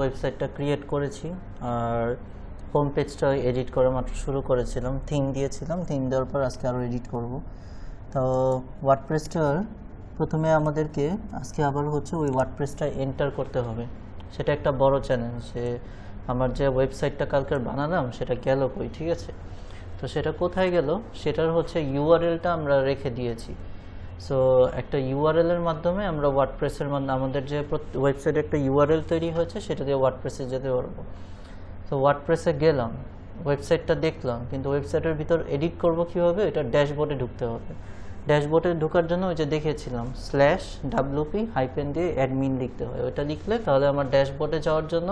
ওয়েবসাইটটা ক্রিয়েট করেছি, আর হোম পেজটা এডিট করে মাত্র শুরু করেছিলাম, থিম দিয়েছিলাম, থিম দেওয়ার পর আজকে আরও এডিট করব। তো ওয়ার্ডপ্রেসটার প্রথমে আমাদেরকে আজকে আবার হচ্ছে ওই ওয়ার্ডপ্রেসটা এন্টার করতে হবে। সেটা একটা বড় চ্যালেঞ্জ, যে আমার যে ওয়েবসাইটটা কালকে বানালাম সেটা গেল কই, ঠিক আছে? তো সেটা কোথায় গেল, সেটার হচ্ছে ইউআরএলটা আমরা রেখে দিয়েছি। সো একটা ইউআরএলের মাধ্যমে আমরা ওয়ার্ডপ্রেসের মাধ্যমে আমাদের যে ওয়েবসাইটে একটা ইউআরএল তৈরি হয়েছে সেটা দিয়ে ওয়ার্ডপ্রেসে যেতে পারবো। তো ওয়ার্ডপ্রেসে গেলাম, ওয়েবসাইটটা দেখলাম, কিন্তু ওয়েবসাইটের ভিতর এডিট করব কীভাবে, এটা ড্যাশবোর্ডে ঢুকতে হবে। ড্যাশবোর্ডে ঢোকার জন্য ওই যে দেখেছিলাম /wp দিয়ে অ্যাডমিন লিখতে হয়, ওইটা লিখলে তাহলে আমার ড্যাশবোর্ডে যাওয়ার জন্য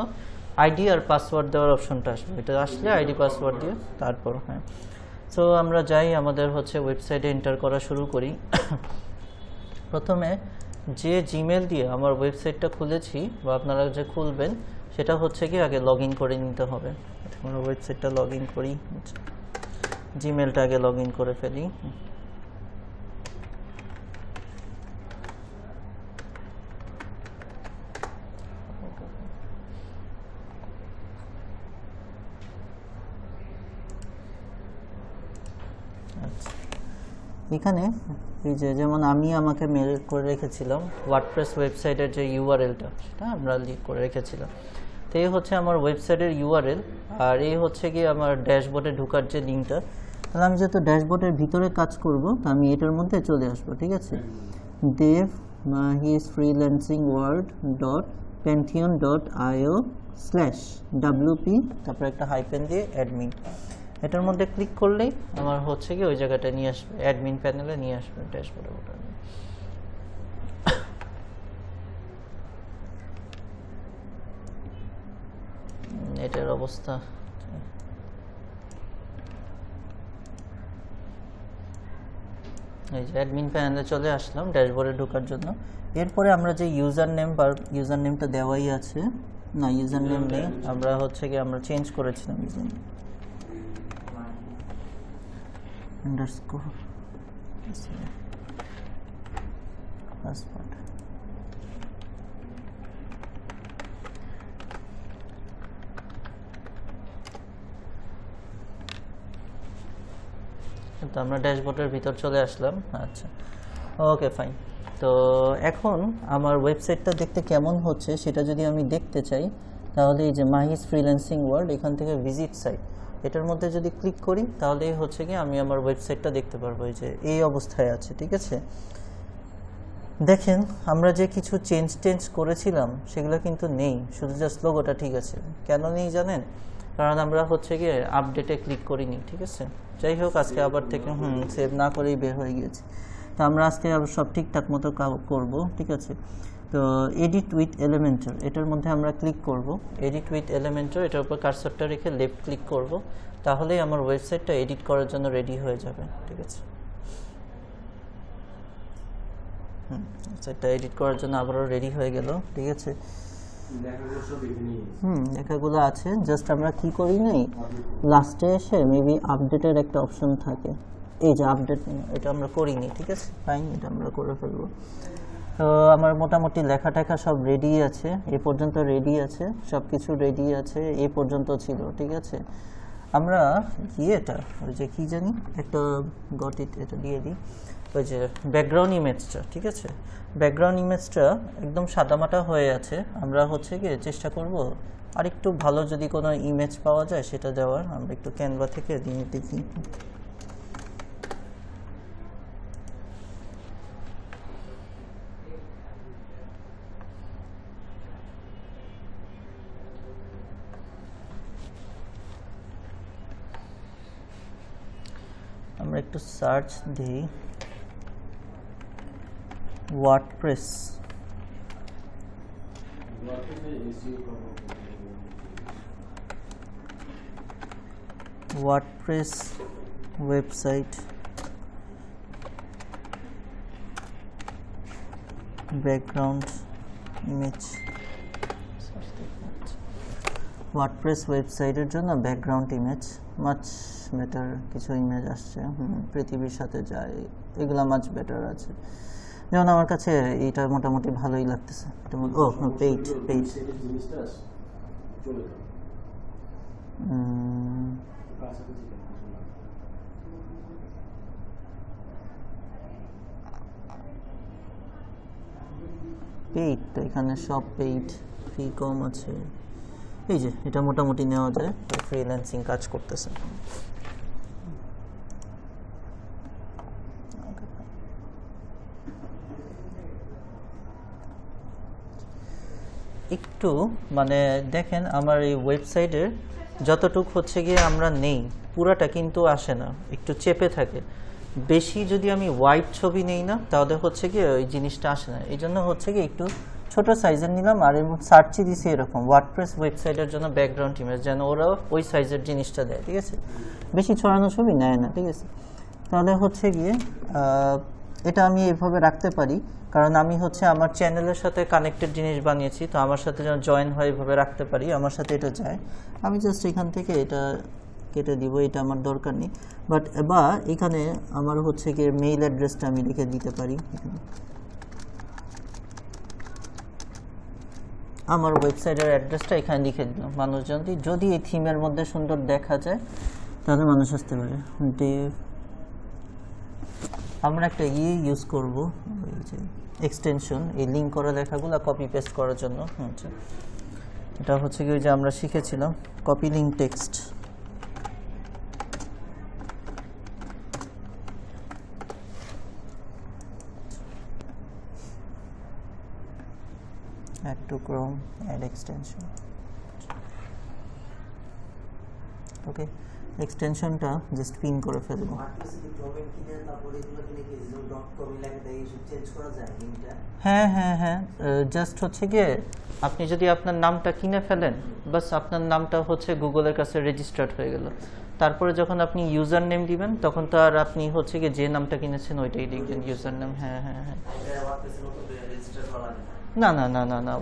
আইডি আর পাসওয়ার্ড দেওয়ার অপশনটা আসবে। এটা আসলে আইডি পাসওয়ার্ড দিয়ে তারপর হ্যাঁ। সো আমরা যাই, আমাদের হচ্ছে ওয়েবসাইটে এন্টার করা শুরু করি। প্রথমে যে জিমেল দিয়ে আমার ওয়েবসাইটটা খুলেছি বা আপনারা যে খুলবেন সেটা হচ্ছে কি আগে লগ ইন করে নিতে হবে। আমরা ওয়েবসাইটটা লগ ইন করি, জিমেলটা আগে লগ ইন করে ফেলি। এখানে এই যে যেমন আমি আমাকে মেল করে রেখেছিলাম ওয়ার্ডপ্রেস ওয়েবসাইটের যে ইউআরএলটা, সেটা আমরা লিখ করে রেখেছিলাম। তো এই হচ্ছে আমার ওয়েবসাইটের ইউআরএল, আর এই হচ্ছে কি আমার ড্যাশবোর্ডে ঢোকার যে লিঙ্কটা। তাহলে আমি যেহেতু ড্যাশবোর্ডের ভিতরে কাজ করব, তো আমি এটার মধ্যে চলে আসবো, ঠিক আছে? devMahisFreelancingWorld.Pantheon.io/wp তারপর একটা হাইপেন দিয়ে অ্যাডমিন, এটার মধ্যে ক্লিক করলেই আমার হচ্ছে কি ওই জায়গাটা নিয়ে আসবে, অ্যাডমিন প্যানেলে নিয়ে আসবে ড্যাশবোর্ডে। ওটা এটার অবস্থা এই যে অ্যাডমিন প্যানেলে চলে আসলাম ড্যাশবোর্ডে ঢোকার জন্য। এরপরে আমরা যে ইউজার নেমটা দেওয়াই আছে, না ইউজার নেম নেই, আমরা হচ্ছে কি আমরা চেঞ্জ করেছিলাম ইউজার নেম _ পাসওয়ার্ড। তো আমরা ড্যাশবোর্ডের ভিতর চলে আসলাম। আচ্ছা, ওকে ফাইন। তো এখন আমার ওয়েবসাইটটা দেখতে কেমন হচ্ছে সেটা যদি আমি দেখতে চাই, তাহলে এই যে মাহিস ফ্রিল্যান্সিং ওয়ার্ল্ড, এখান থেকে ভিজিট সাইট, এটার মধ্যে যদি ক্লিক করি তাহলেই হচ্ছে কি আমি আমার ওয়েবসাইটটা দেখতে পারবো, এই যে এই অবস্থায় আছে, ঠিক আছে? দেখেন আমরা যে কিছু চেঞ্জ করেছিলাম সেগুলো কিন্তু নেই, শুধু জাস্ট লোগোটা ঠিক আছে। কেন নেই জানেন? কারণ আমরা হচ্ছে গিয়ে আপডেটে ক্লিক করিনি, ঠিক আছে? যাই হোক, আজকে আবার থেকে সেভ না করেই বের হয়ে গিয়েছি। তো আমরা আজকে আবার সব ঠিকঠাক মতো করব, ঠিক আছে? তো এডিট উইথ এলিমেন্টর, এটার মধ্যে আমরা ক্লিক করব। এডিট উইথ এলিমেন্টর, এটার উপর কার্সরটা রেখে লেফট ক্লিক করব, তাহলেই আমার ওয়েবসাইটটা এডিট করার জন্য রেডি হয়ে যাবে, ঠিক আছে? সেটা এডিট করার জন্য আবারও রেডি হয়ে গেল, ঠিক আছে? লেখাগুলো আছে, জাস্ট আমরা কি করি নাই, লাস্টে এসে মেবি আপডেটের একটা অপশন থাকে, এই যে আপডেট, এটা আমরা করিনি, ঠিক আছে? ফাইন, এটা আমরা করে ফেলবো। তো আমার মোটামুটি লেখা টেখা সব রেডি আছে, এ পর্যন্ত রেডি আছে, সব কিছু রেডি আছে, এ পর্যন্ত ছিল, ঠিক আছে? আমরা এটা ওই যে কি জানি একটা গটিট, এটা দিয়ে দিই, ওই যে ব্যাকগ্রাউন্ড ইমেজটা, ঠিক আছে? ব্যাকগ্রাউন্ড ইমেজটা একদম সাদামাটা হয়ে আছে, আমরা হচ্ছে গিয়ে চেষ্টা করব আরেকটু ভালো যদি কোনো ইমেজ পাওয়া যায় সেটা দেওয়ার। আমরা একটু ক্যানভা থেকে দিয়ে দেখি। আমরা একটু সার্চ দিই WordPress, WordPress website background image. WordPress ওয়েবসাইটের জন্য ব্যাকগ্রাউন্ড ইমেজ মাচ বেটার, কিছু ইমেজ আসছে, পৃথিবীর সাথে যায়, এগুলো মাচ বেটার আছে। যেমন আমার কাছে এইটা মোটামুটি ভালোই লাগতেছে। ও পেইড, চলে যাও কাছাকাছি পেইড, তো এখানে সব পেইড, ফি কম আছে। এই যে এটা মোটামুটি নেওয়া যায়, ফ্রিল্যান্সিং কাজ করতেছে। একটু মানে দেখেন আমার এই ওয়েবসাইটের যতটুক হচ্ছে গিয়ে আমরা নেই পুরাটা কিন্তু আসে না, একটু চেপে থাকে। বেশি যদি আমি হোয়াইট ছবি নেই না তাহলে হচ্ছে গিয়ে ওই জিনিসটা আসে না, এই জন্য হচ্ছে গিয়ে একটু ছোট সাইজের নিলাম। আর এর মধ্যে সার্চই দিছি এরকম ওয়ার্ডপ্রেস ওয়েবসাইটের জন্য ব্যাকগ্রাউন্ড ইমেজ, যেন ওরা ওই সাইজের জিনিসটা দেয়, ঠিক আছে? বেশি ছড়ানো ছবি নেয় না, ঠিক আছে? তাহলে হচ্ছে গিয়ে এটা আমি এইভাবে রাখতে পারি, কারণ আমি হচ্ছে আমার চ্যানেলের সাথে কানেক্টেড জিনিস বানিয়েছি, তো আমার সাথে যেন জয়েন হয় এইভাবে রাখতে পারি, আমার সাথে এটা যায়। আমি জাস্ট এখান থেকে এটা কেটে দিব, এটা আমার দরকার নেই। বাট বা এখানে আমার হচ্ছে গিয়ে মেইল অ্যাড্রেসটা আমি লিখে দিতে পারি এখানে। আমার ওয়েবসাইটের অ্যাড্রেসটা এখানে লিখে দিলাম। মানুষ যদি এই থিমের মধ্যে সুন্দর দেখা যায় তাহলে মানুষ আসতে পারে। আমরা একটা ইউজ করব, ওই যে এক্সটেনশন, এই লিঙ্ক করা লেখাগুলো কপি পেস্ট করার জন্য। আচ্ছা, এটা হচ্ছে কি ওই যে আমরা শিখেছিলাম copy link text. add to Chrome, add extension. Okay, এক্সটেনশনটা জাস্ট পিন করে ফেলবো। হ্যাঁ হ্যাঁ হ্যাঁ, জাস্ট হচ্ছে গিয়ে আপনি যদি আপনার নামটা কিনে ফেলেন, বাস আপনার নামটা হচ্ছে গুগলের কাছে রেজিস্টার্ড হয়ে গেল। তারপরে যখন আপনি ইউজার নেম দিবেন তখন তো আর আপনি হচ্ছে গিয়ে যে নামটা কিনেছেন ওইটাই লিখবেন, ইউজার নেম। হ্যাঁ হ্যাঁ হ্যাঁ, না না না না না,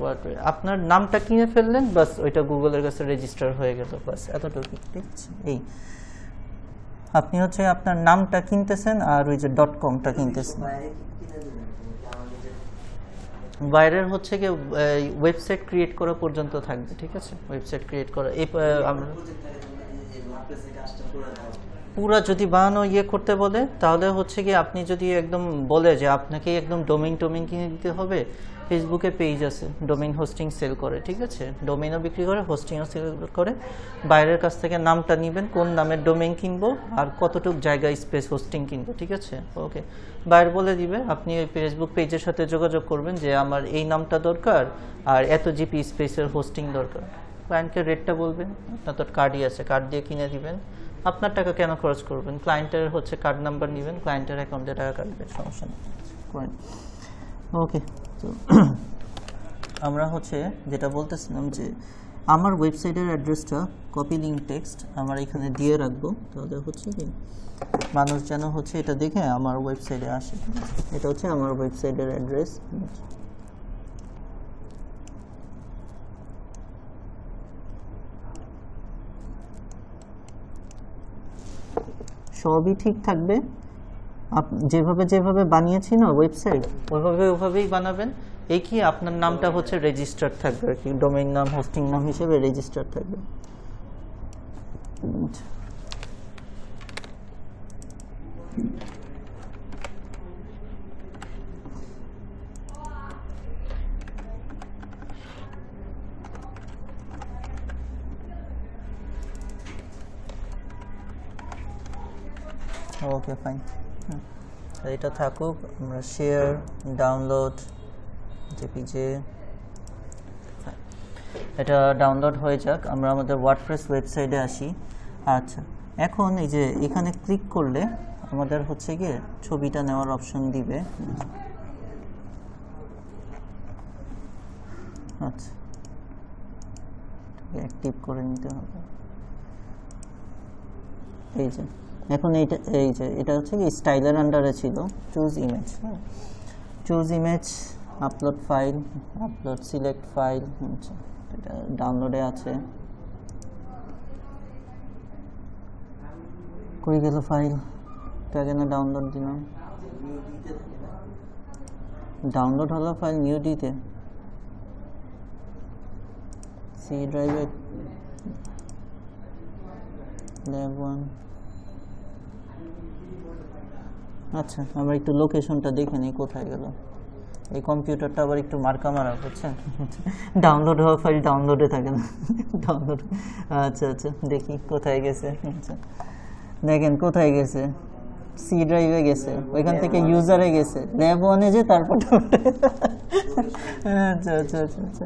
আপনার নামটা কিনে ফেললেন, বাস ওইটা গুগলের কাছে রেজিস্টার হয়ে গেল, বাস এতটুকু, ঠিক আছে? এই আপনি হচ্ছে আপনার নামটা কিনতেছেন আর ওই যে .comটা কিনতেছেন। বাইরের হচ্ছে গিয়ে ওয়েবসাইট ক্রিয়েট করা পর্যন্ত থাকবে, ঠিক আছে? ওয়েবসাইট ক্রিয়েট করা এই আমরা পুরা যদি বানানো করতে বলে তাহলে হচ্ছে কি আপনি যদি একদম বলে যে আপনাকে একদম ডোমেইন কিনে দিতে হবে, ফেসবুকে পেজ আছে ডোমেইন হোস্টিং সেল করে, ঠিক আছে? ডোমেইনও বিক্রি করে, হোস্টিংও সেল করে। বাইরের কাছ থেকে নামটা নেবেন, কোন নামের ডোমেইন কিনবো আর কতটুকু জায়গা স্পেস হোস্টিং কিনবো, ঠিক আছে? ওকে, বাইরে বলে দিবে, আপনি ওই ফেসবুক পেজের সাথে যোগাযোগ করবেন যে আমার এই নামটা দরকার আর এত জিপি স্পেসের হোস্টিং দরকার। ক্লায়েন্টকে রেটটা বলবেন, আপনার তো কার্ডই আছে, কার্ড দিয়ে কিনে দিবেন। আপনার টাকা কেন খরচ করবেন? ক্লায়েন্টের হচ্ছে কার্ড নাম্বার নেবেন, ক্লায়েন্টের অ্যাকাউন্টে টাকা কাটবেন, সমস্যা নেই। ওকে, তো আমরা হচ্ছে যেটা বলতেছিলাম যে আমার ওয়েবসাইটের অ্যাড্রেসটা কপি লিঙ্ক টেক্সট আমার এখানে দিয়ে রাখবো, তাহলে হচ্ছে কি মানুষ যেন হচ্ছে এটা দেখে আমার ওয়েবসাইটে আসে। এটা হচ্ছে আমার ওয়েবসাইটের অ্যাড্রেস। সবই ঠিক থাকবে, যেভাবে যেভাবে বানিয়েছি না ওয়েবসাইট, ওইভাবেই বানাবেন। এই কি আপনার নামটা হচ্ছে রেজিস্টার্ড থাকবে আর কি, ডোমেইন নাম হোস্টিং নাম হিসেবে রেজিস্টার্ড থাকবে। ওকে ফাইন, এটা থাকুক। আমরা শেয়ার, ডাউনলোড, জেপিজে, এটা ডাউনলোড হয়ে যাক। আমরা আমাদের ওয়ার্ডপ্রেস ওয়েবসাইটে আসি। আচ্ছা, এখন এই যে এখানে ক্লিক করলে আমাদের হচ্ছে গিয়ে ছবিটা নেওয়ার অপশন দিবে। আচ্ছা, অ্যাক্টিভ করে নিতে হবে। এই যে এখন এইটা, এই যে এটা হচ্ছে কি স্টাইলের আন্ডারে ছিল, choose image. Choose image, upload file, upload select file, এটা ডাউনলোডে আছে। কই গেল ফাইল? আগে না ডাউনলোড দিলাম, ডাউনলোড হলো ফাইল নিউ ডিতে, সি ড্রাইভে ল্যাব 1। আচ্ছা, আমরা একটু লোকেশনটা দেখে নিই কোথায় গেল। এই কম্পিউটারটা আবার একটু মার্কা মারা, বুঝছেন? ডাউনলোড হওয়া ফাইল ডাউনলোডে থাকে না, ডাউনলোড। আচ্ছা আচ্ছা, দেখি কোথায় গেছে। আচ্ছা, দেখেন কোথায় গেছে, সি ড্রাইভে গেছে, ওইখান থেকে ইউজারে গেছে, ল্যাব 1-এ যে তারপর। আচ্ছা আচ্ছা আচ্ছা আচ্ছা,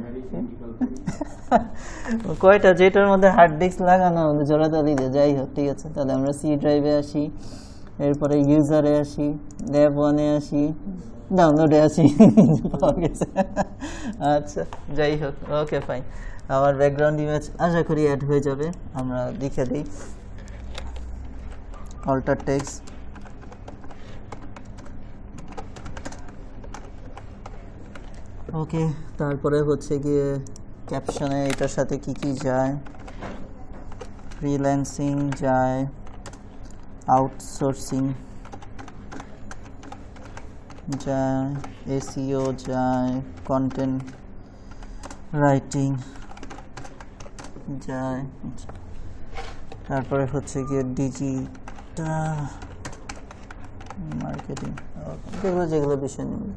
কয়টা যেটার মধ্যে হার্ড ডিস্ক লাগানো জোড়াতালি দিয়ে, যাই হোক ঠিক আছে। তাহলে আমরা সি ড্রাইভে আসি, এরপরে ইউজারে আসি, ল্যাব 1-এ আসি, ডাউনলোডে আসি, পাওয়া গেছে। আচ্ছা, যাই হোক, ওকে ফাইন। আমার ব্যাকগ্রাউন্ড ইমেজ আশা করি অ্যাড হয়ে যাবে। আমরা লিখে দিই অল্টার টেক্সট, ওকে। তারপরে হচ্ছে গিয়ে ক্যাপশনে এটার সাথে কি কি যায়, ফ্রিল্যান্সিং যায়, আউটসোর্সিং যায়, এসইও যায়, কন্টেন্ট রাইটিং যায়, তারপরে হচ্ছে গিয়ে ডিজিটাল মার্কেটিং, যেগুলো যেগুলো বিষয় নিয়ে।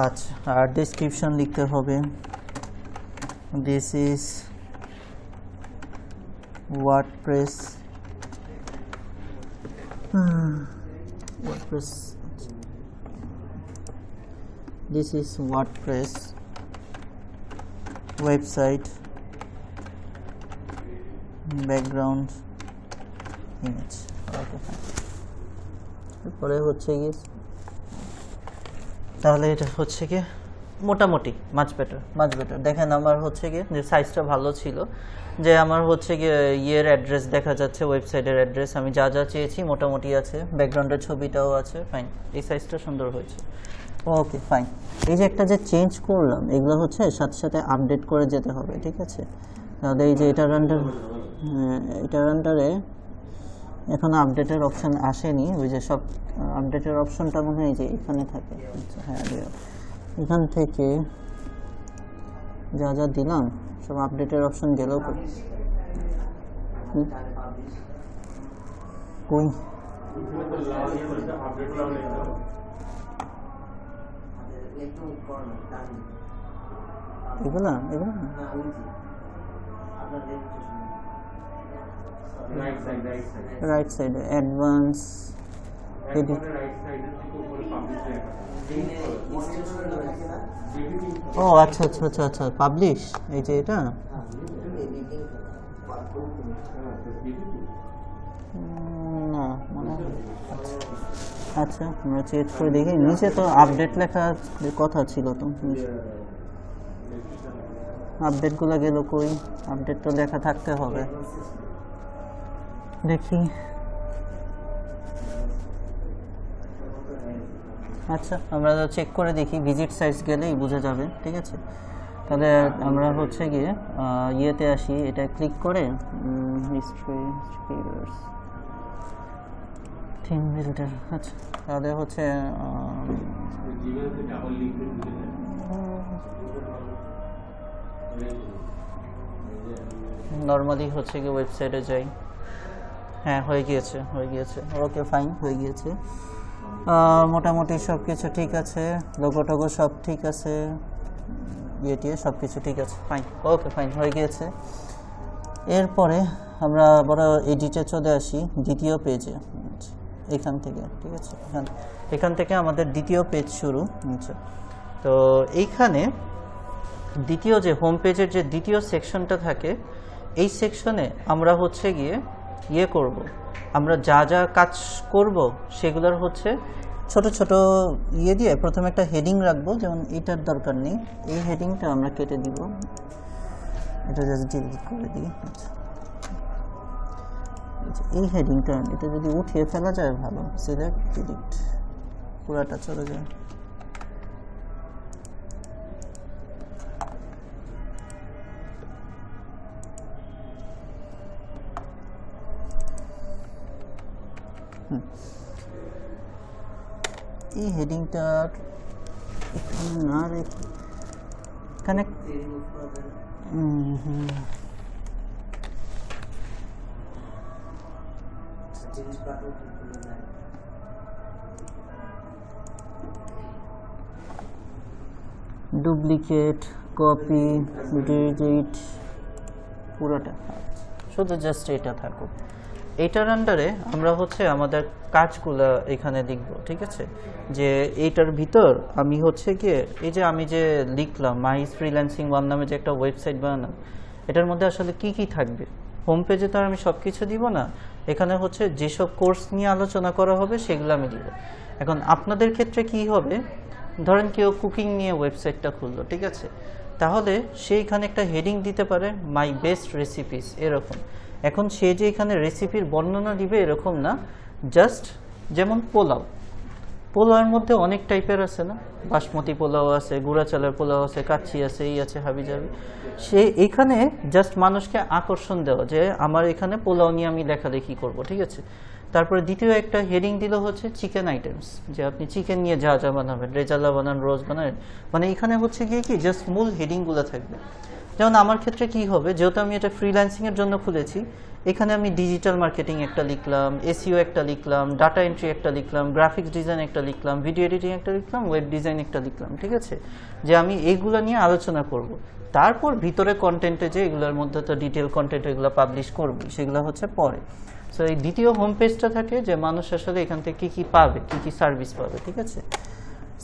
আচ্ছা, আর ডেসক্রিপশন লিখতে হবে, this is WordPress, this is WordPress website, background image, okay fine। এরপরে হচ্ছে কি, তাহলে এটা হচ্ছে কি মোটামুটি মাচ বেটার। দেখেন আমার হচ্ছে কি যে সাইজটা ভালো ছিল, যে আমার হচ্ছে গিয়ে ইয়ের অ্যাড্রেস দেখা যাচ্ছে, ওয়েবসাইটের অ্যাড্রেস, আমি যা যা চেয়েছি মোটামুটি আছে, ব্যাকগ্রাউন্ডের ছবিটাও আছে, ফাইন। এই সাইজটা সুন্দর হয়েছে, ওকে ফাইন। এই যে একটা যে চেঞ্জ করলাম, এগুলো হচ্ছে সাথে সাথে আপডেট করে যেতে হবে, ঠিক আছে? তাহলে এই যে এটার আন্ডারে এখন আপডেটের অপশান আসেনি, ওই যে সব আপডেটের অপশানটা মনে হয় যে এখানে থাকে। আচ্ছা হ্যাঁ, এখান থেকে যা যা দিলাম সব আপডেটের অপশন গেলেও কই এগুলা রাইট সাইডে অ্যাডভান্স এডিট। ও আচ্ছা আচ্ছা আচ্ছা আচ্ছা, পাবলিশ, এই যে এটা না মনে হয়। আচ্ছা, আমরা চেক করে দেখি, নিচে তো আপডেট লেখার কথা ছিল, তো আপডেটগুলো গেল কই? আপডেট তো লেখা থাকতে হবে, দেখি। আচ্ছা, আমরা চেক করে দেখি, ভিজিট সাইটস গেলেই বোঝা যাবে, ঠিক আছে? তাহলে আমরা হচ্ছে গিয়ে ইয়েতে আসি, এটা ক্লিক করে হিস্ট্রি থিম বিল্ডার। আচ্ছা, তাহলে হচ্ছে নর্মালি হচ্ছে গিয়ে ওয়েবসাইটে যাই। হ্যাঁ, হয়ে গিয়েছে, ওকে ফাইন, হয়ে গিয়েছে। মোটামুটি সব কিছু ঠিক আছে, লোগো টোগো সব ঠিক আছে, ইয়ে সব কিছু ঠিক আছে, ফাইন, ওকে ফাইন, হয়ে গিয়েছে। এরপরে আমরা আবার এডিটে চলে আসি, দ্বিতীয় পেজে, এখান থেকে, ঠিক আছে? এখান থেকে আমাদের দ্বিতীয় পেজ শুরু। আচ্ছা, তো এইখানে দ্বিতীয় যে হোম পেজের যে দ্বিতীয় সেকশনটা থাকে, এই সেকশনে আমরা হচ্ছে গিয়ে ইয়ে করব, আমরা যা যা কাজ করব সেগুলোর হচ্ছে ছোট ছোট ইয়ে দিয়ে প্রথমে একটা হেডিং রাখবো, যেমন এটার দরকার নেই, এই হেডিংটা আমরা কেটে দিব, এটা জাস্ট ডিলিট করে দিই। আচ্ছা, এই হেডিংটা এটা যদি উঠিয়ে ফেলা যায় ভালো, সিলেক্ট ডিলিট, পুরাটা চলে যায়। এই হেডিংটার না রেখে কানেক্ট, ডুপ্লিকেট, কপি, ডিলিট, পুরোটা শুধু জাস্ট এটা থাকুক। এইটার আন্ডারে আমরা হচ্ছে আমাদের কাজগুলো এখানে লিখব, ঠিক আছে? যে এইটার ভিতর আমি হচ্ছে গিয়ে এই যে আমি যে লিখলাম মাই ফ্রিল্যান্সিং ওয়ান নামে যে একটা ওয়েবসাইট বানালাম, এটার মধ্যে আসলে কি কি থাকবে? হোম পেজে তো আর আমি সব কিছু দিব না, এখানে হচ্ছে যেসব কোর্স নিয়ে আলোচনা করা হবে সেগুলো আমি দিব। এখন আপনাদের ক্ষেত্রে কি হবে, ধরেন কেউ কুকিং নিয়ে ওয়েবসাইটটা খুললো, ঠিক আছে? তাহলে সেইখানে একটা হেডিং দিতে পারে মাই বেস্ট রেসিপিস এরকম। এখন সে যে এখানে রেসিপির বর্ণনা দিবে এরকম না, জাস্ট যেমন পোলাও, পোলাওয়ের মধ্যে অনেক টাইপের আছে না, বাসমতি পোলাও আছে, গুঁড়া চালের পোলাও আছে, কাচ্চি আছে, এই আছে, হাবি যাবি। সে এখানে জাস্ট মানুষকে আকর্ষণ দেওয়া যে আমার এখানে পোলাও নিয়ে আমি লেখালেখি করব, ঠিক আছে? তারপরে দ্বিতীয় একটা হেডিং দিল হচ্ছে চিকেন আইটেমস, যে আপনি চিকেন নিয়ে যা যা বানাবেন, রেজালা বানান, রোজ বানাবেন, মানে এখানে হচ্ছে গিয়ে কি জাস্ট মূল হেডিংগুলো থাকবে। যেমন আমার ক্ষেত্রে কি হবে, যেহেতু আমি এটা ফ্রিল্যান্সিংয়ের জন্য খুলেছি, এখানে আমি ডিজিটাল মার্কেটিং একটা লিখলাম, এসইও একটা লিখলাম, ডাটা এন্ট্রি একটা লিখলাম, গ্রাফিক্স ডিজাইন একটা লিখলাম, ভিডিও এডিটিং একটা লিখলাম, ওয়েব ডিজাইন একটা লিখলাম, ঠিক আছে? যে আমি এইগুলো নিয়ে আলোচনা করব। তারপর ভিতরে কন্টেন্টে যে এগুলোর মধ্যে তো ডিটেল কন্টেন্ট এগুলো পাবলিশ করব, সেগুলো হচ্ছে পরে। সো এই দ্বিতীয় হোম পেজটা থাকে যে মানুষ আসলে এখান থেকে কী কী পাবে, কী কী সার্ভিস পাবে, ঠিক আছে?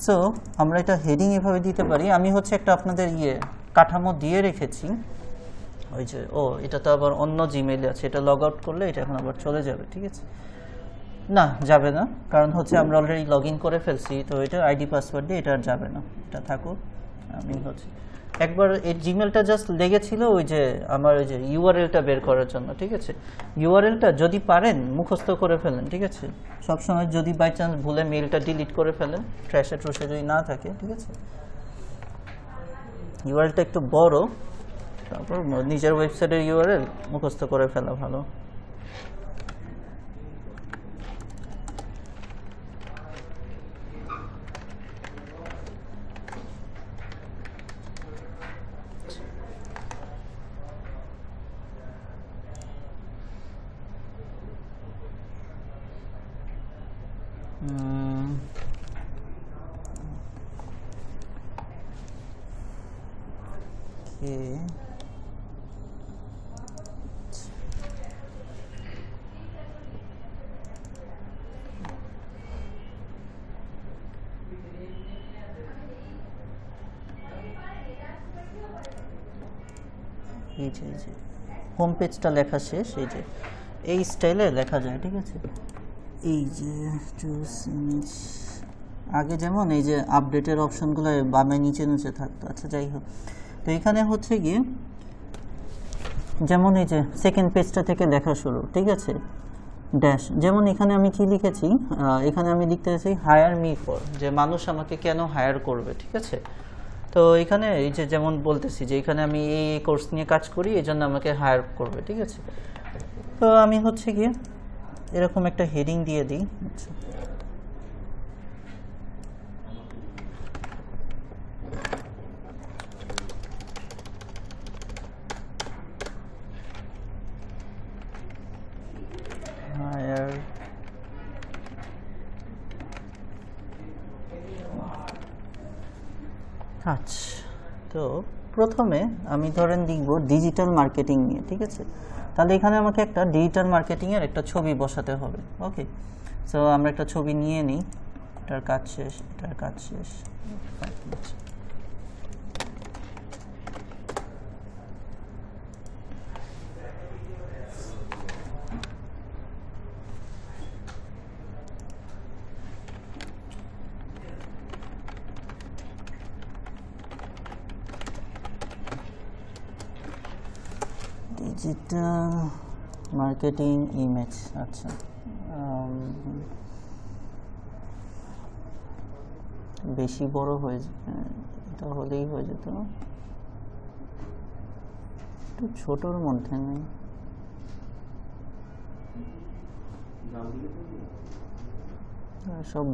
সো আমরা এটা হেডিং এভাবে দিতে পারি। আমি হচ্ছে একটা আপনাদের কাঠামো দিয়ে রেখেছি, ওই যে এটা তো আবার অন্য জিমেইলে আছে, এটা লগ আউট করলে এটা এখন আবার চলে যাবে, ঠিক আছে? না, যাবে না, কারণ হচ্ছে আমরা অলরেডি লগ ইন করে ফেলছি, তো এটা আইডি পাসওয়ার্ড দিয়ে এটা আর যাবে না, এটা থাকুক। আমি হচ্ছে একবার এই জিমেলটা জাস্ট লেগেছিল ওই যে আমার ওই যে ইউআরএলটা বের করার জন্য, ঠিক আছে? ইউআরএলটা যদি পারেন মুখস্থ করে ফেলেন, ঠিক আছে? সবসময় যদি বাই চান্স ভুলে মেইলটা ডিলিট করে ফেলেন, ট্র্যাশে ট্রুশে যদি না থাকে, ঠিক আছে? ইউআরএলটা একটু বড়, তারপর নিজের ওয়েবসাইটের ইউআরএল মুখস্থ করে ফেলা ভালো। এই যে হোম পেজটা লেখা শেষ, এই যে এই স্টাইলে লেখা যায়, ঠিক আছে? এই যে আগে যেমন এই যে আপডেটের অপশনগুলো বামে নিচে নিচে থাকতো, আচ্ছা যাই হোক। তো এখানে হচ্ছে গিয়ে যেমন এই যে সেকেন্ড পেজটা থেকে লেখা শুরু, ঠিক আছে? ড্যাশ, যেমন এখানে আমি কি লিখেছি, এখানে আমি লিখতে চাইছি হায়ার মি ফর, যে মানুষ আমাকে কেন হায়ার করবে, ঠিক আছে? তো এখানে এই যে যেমন বলতেছি যে এখানে আমি এই কোর্স নিয়ে কাজ করি, এই জন্য আমাকে হায়ার করবে, ঠিক আছে? তো আমি হচ্ছে গিয়ে এরকম একটা হেডিং দিয়ে দিই, আচ্ছা। হায়ার আচ্ছা, তো প্রথমে আমি ধরেন লিখব ডিজিটাল মার্কেটিং নিয়ে, ঠিক আছে? তাহলে এখানে আমাকে একটা ডিজিটাল মার্কেটিংয়ের একটা ছবি বসাতে হবে, ওকে? সো আমরা একটা ছবি নিয়ে নিই, এটার কাজ শেষ, এটার কাজ শেষ। ডিজিটাল মার্কেটিং ইমেজ, আচ্ছা বেশি বড় হয়ে এটা হলেই হয়ে যেত, একটু ছোটর মধ্যে নেই, সব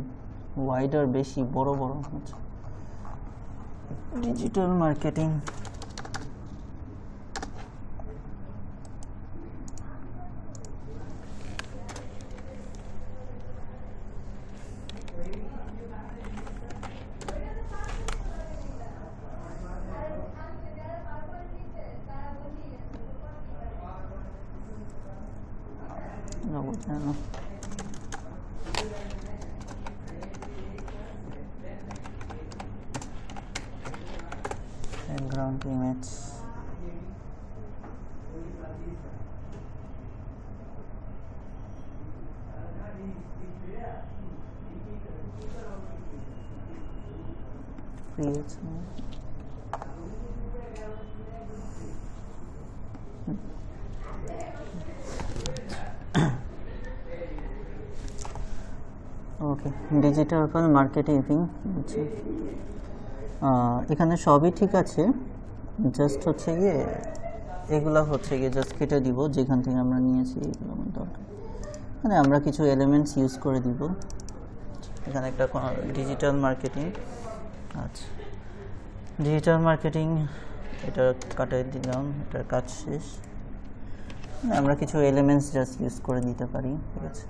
ওয়াইডার বেশি বড় বড় হচ্ছে। Digital marketing background image, create ওকে ডিজিটাল মার্কেটিং। আচ্ছা এখানে সবই ঠিক আছে, জাস্ট হচ্ছে গিয়ে এগুলো হচ্ছে গিয়ে জাস্ট কেটে দিব যেখান থেকে আমরা নিয়েছি, এগুলো আমার দরকার। মানে আমরা কিছু এলিমেন্টস ইউজ করে দিব। এখানে একটা ডিজিটাল মার্কেটিং, আচ্ছা ডিজিটাল মার্কেটিং এটা কাটাই দিলাম, এটার কাজ শেষ। আমরা কিছু এলিমেন্টস জাস্ট ইউজ করে দিতে পারি, ঠিক আছে।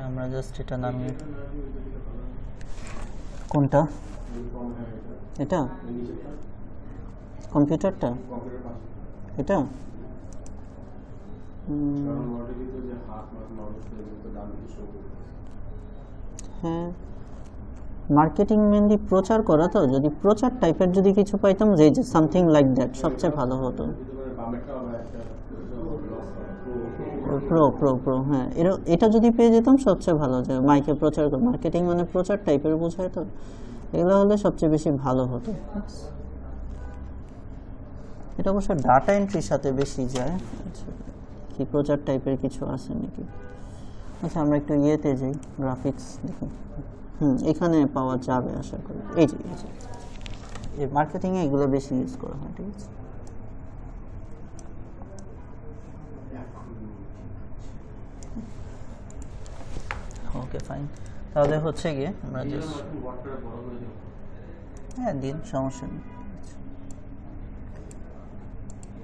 আমরা জাস্ট এটা নামিয়ে, কোনটা এটা কম্পিউটারটা এটা হ্যাঁ মার্কেটিং মেনলি প্রচার করা, তো যদি প্রচার টাইপের যদি কিছু পাইতাম যে সামথিং লাইক দ্যাট সবচেয়ে ভালো হতো। প্রো প্রো প্রো হ্যাঁ এটা যদি পেয়ে যেতাম সবচেয়ে ভালো, যে মাইকে প্রচার করে মার্কেটিং মানে প্রচার টাইপের বোঝায়, তো এগুলো হলে সবচেয়ে বেশি ভালো হতো। এটা অবশ্য ডাটা এন্ট্রির সাথে বেশি যায়। আচ্ছা কি প্রচার টাইপের কিছু আছে নাকি? আচ্ছা আমরা একটু ইয়েতে যাই, গ্রাফিক্স দেখি। এখানে পাওয়া যাবে আশা করি। এই যে মার্কেটিংয়ে এগুলো বেশি ইউজ করা হয়, ঠিক আছে। ওকে ফাইন, তাহলে হচ্ছে গিয়ে আমরা জাস্ট হ্যাঁ দিন, সমস্যা নেই।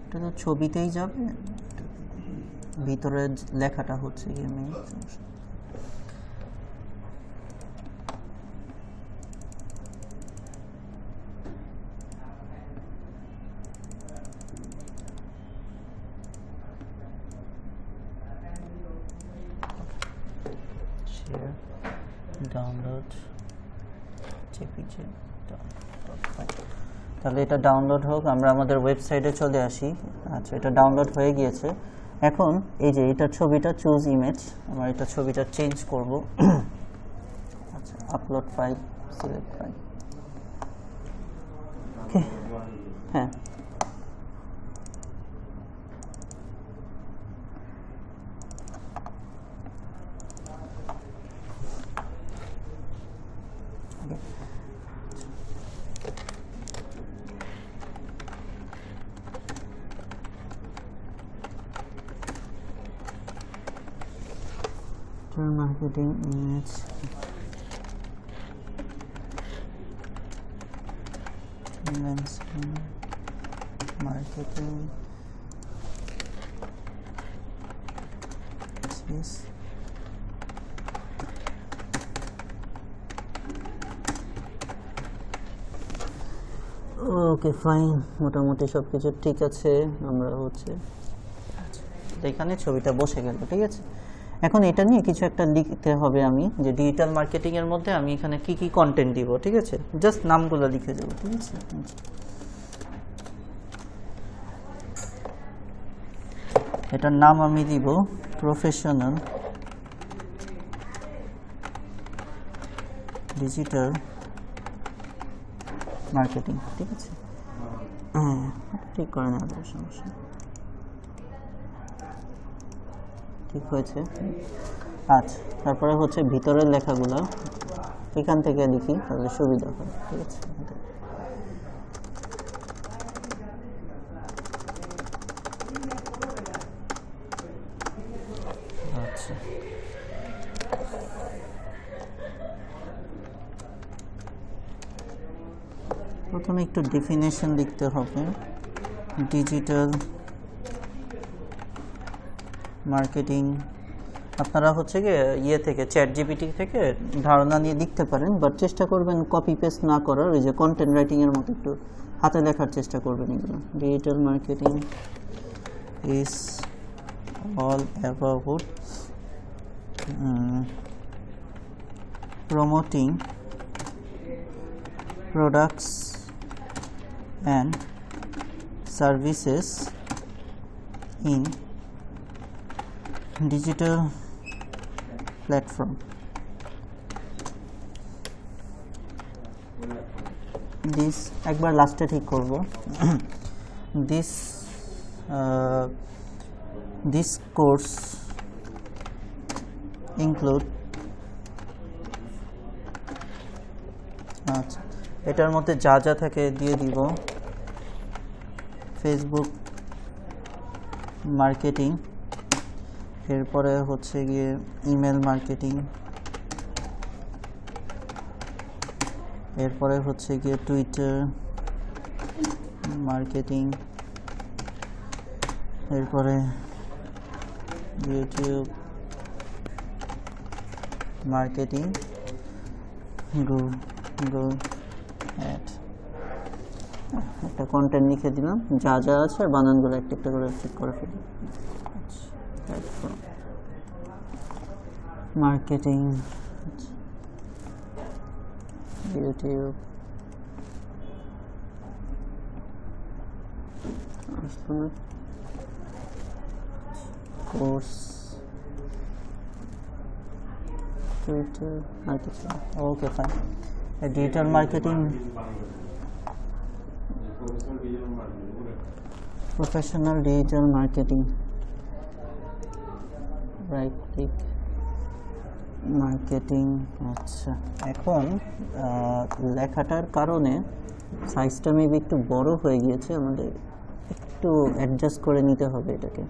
এটা তো ছবিতেই যাবে, ভিতরে লেখাটা হচ্ছে গিয়ে মেইন সমস্যা। ডাউনলোড তাহলে এটা ডাউনলোড হোক, আমরা আমাদের ওয়েবসাইটে চলে আসি। আচ্ছা এটা ডাউনলোড হয়ে গিয়েছে। এখন এই যে এটা ছবিটা চুজ ইমেজ, আমরা এটা ছবিটা চেঞ্জ করব। আচ্ছা আপলোড ফাইল, সিলেক্ট ফাইল, ওকে হ্যাঁ marketing image marketing this okay fine, মোটামুটি সব কিছু ঠিক আছে। আমরা হচ্ছে এখানে ছবিটা বসে গেল, ঠিক আছে। এখন এটা নিয়ে কিছু একটা লিখতে হবে আমি, যে ডিজিটাল মার্কেটিং এর মধ্যে আমি এখানে কি কি কন্টেন্ট দিব, ঠিক আছে। জাস্ট নামগুলো লিখে দেবো, ঠিক আছে। এটার নাম আমি দিব প্রফেশনাল ডিজিটাল মার্কেটিং, ঠিক আছে। হ্যাঁ ঠিক করে নেওয়া যাবে, সমস্যা ঠিক হয়েছে। আচ্ছা তারপরে হচ্ছে ভিতরের লেখাগুলো এখান থেকে লিখি তাহলে সুবিধা হয়, ঠিক আছে। আচ্ছা, প্রথমে একটু ডেফিনেশন লিখতে হবে। ডিজিটাল মার্কেটিং আপনারা হচ্ছে গিয়ে ইয়ে থেকে চ্যাট জিপিটি থেকে ধারণা নিয়ে লিখতে পারেন, বাট চেষ্টা করবেন কপি পেস্ট না করার, ওই যে কন্টেন্ট রাইটিংয়ের মতো একটু হাতে লেখার চেষ্টা করবেন এগুলো। Digital marketing is all about promoting products and services in digital platform. This একবার লাস্টে ঠিক করব। This course include আচ্ছা, এটার মধ্যে যা যা থাকে দিয়ে দিব। ফেসবুক মার্কেটিং, এরপরে হচ্ছে গিয়ে ইমেল মার্কেটিং, এরপরে হচ্ছে গিয়ে টুইটার মার্কেটিং, এরপরে ইউটিউব মার্কেটিং, গুগল অ্যাড। একটা কন্টেন্ট লিখে দিলাম, যা যা আছে আর বানানগুলো একটা একটা করে ঠিক করে ফেলি। মার্কেটিং, ইউটিউব, কোর্স, টুইটার আর কিছু। Okay fine. Digital marketing, professional digital marketing, right click marketing. আচ্ছা, এখন লেখাটার কারণে সাইজটা মেবি একটু বড় হয়ে গিয়েছে, আমাদের একটু অ্যাডজাস্ট করে নিতে হবে এটাকে।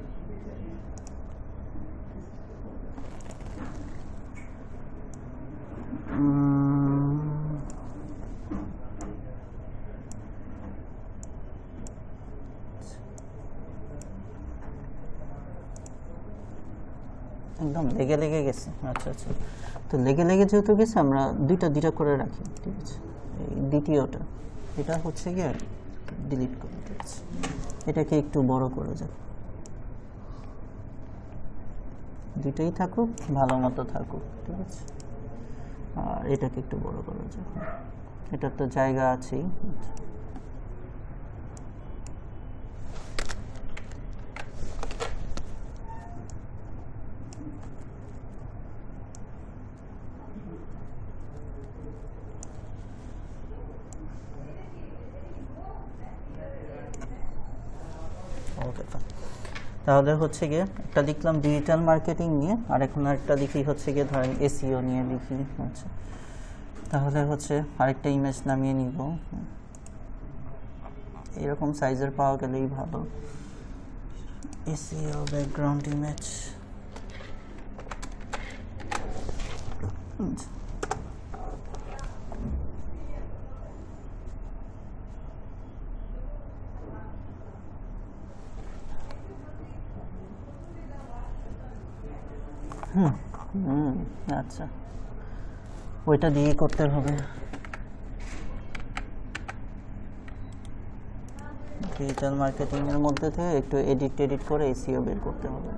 একদম লেগে লেগে গেছে। আচ্ছা আচ্ছা, তো লেগে লেগে যেহেতু গেছে আমরা দুইটা করে রাখি, ঠিক আছে। এই দ্বিতীয়টা এটা হচ্ছে গিয়ে ডিলিট করি, ঠিক আছে। এটাকে একটু বড় করে যাক, দুইটাই থাকুক, ভালো মতো থাকুক, ঠিক আছে। আর এটাকে একটু বড় করা যাক, এটার তো জায়গা আছেই। তাহলে হচ্ছে গিয়ে একটা লিখলাম ডিজিটাল মার্কেটিং নিয়ে, আর এখন আরেকটা লিখি হচ্ছে গিয়ে ধরেন এসইও নিয়ে লিখি। আচ্ছা, তাহলে হচ্ছে আরেকটা ইমেজ নামিয়ে নিব, এরকম সাইজের পাওয়া গেলেই ভালো। এসইও ব্যাকগ্রাউন্ড ইমেজ, আচ্ছা, ওইটা দিয়ে করতে হবে। ডিজিটাল মার্কেটিং এর মধ্যে থেকে একটু এডিট করে এসইও বের করতে হবে।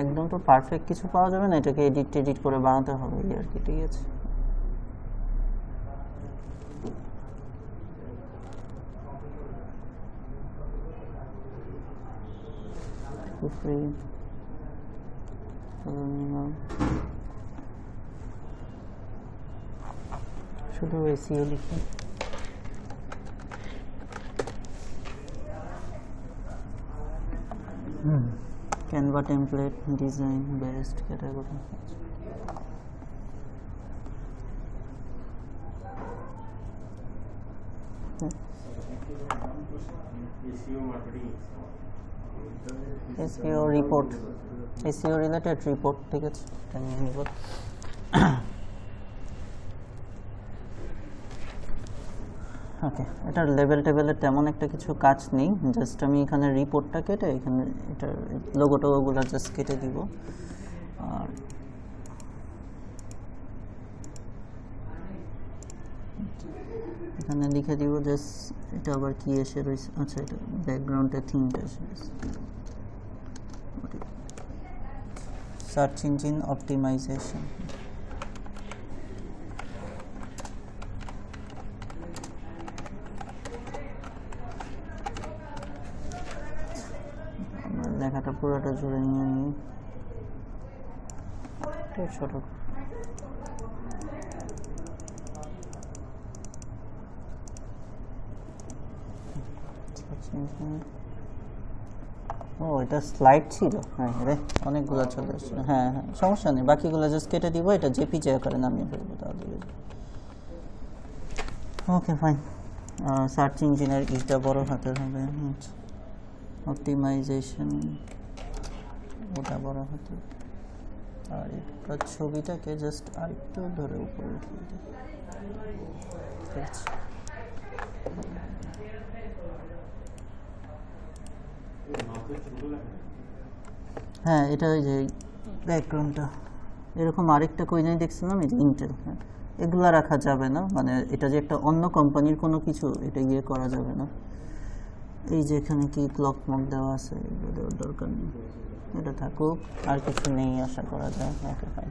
একদম তো পারফেক্ট কিছু পাওয়া যাবে না, এটাকে এডিট করে বানাতে হবে আর কি, ঠিক আছে। শুধু এসইও লিখি। Canva template design best category. SEO report, SEO related report, ঠিক আছে, এটা নিয়ে নিব। ওকে, এটার লেভেল টেবেলের তেমন একটা কিছু কাজ নেই, জাস্ট আমি এখানে রিপোর্টটা কেটে এখানে এটার লোগো টোগোগুলো জাস্ট কেটে দিব। আর এখানে লিখে দিব জাস্ট এটা আবার কি এসে রয়েছে, আচ্ছা এটা ব্যাকগ্রাউন্ডে থিমটা এসে রয়েছে, সার্চ ইঞ্জিন অপটিমাইজেশন। লেখাটা পুরোটা জুড়ে নিয়ে নিই, ছোট ও এটা স্লাইড ছিল, হ্যাঁ রে অনেকগুলো চলে আসছে, হ্যাঁ হ্যাঁ সমস্যা নেই, বাকিগুলো জাস্ট কেটে দিব, এটা জেপিজি আকারে নামিয়ে ফেলবো তাহলে। ওকে ফাইন, সার্চ ইঞ্জিনের ইটা বড় হাতের হবে, অপটিমাইজেশন ওটা বড় হাতের, আর এটা ছবিটাকে জাস্ট আরেকটু ধরে উপরে উঠিয়ে দিই, ঠিক আছে। হ্যাঁ এটা ওই যে ব্যাকগ্রাউন্ডটা এরকম আরেকটা কই জানি দেখছিলাম, এই যে ইন্টেল, হ্যাঁ এগুলা রাখা যাবে না, মানে এটা যে একটা অন্য কোম্পানির কোনো কিছু এটা ইয়ে করা যাবে না। এই যে এখানে কি ক্লক মোড দেওয়া আছে, এগুলো দেওয়ার দরকার নেই, এটা থাকুক, আর কিছু নেই আশা করা যায়। ওকে ফাইন,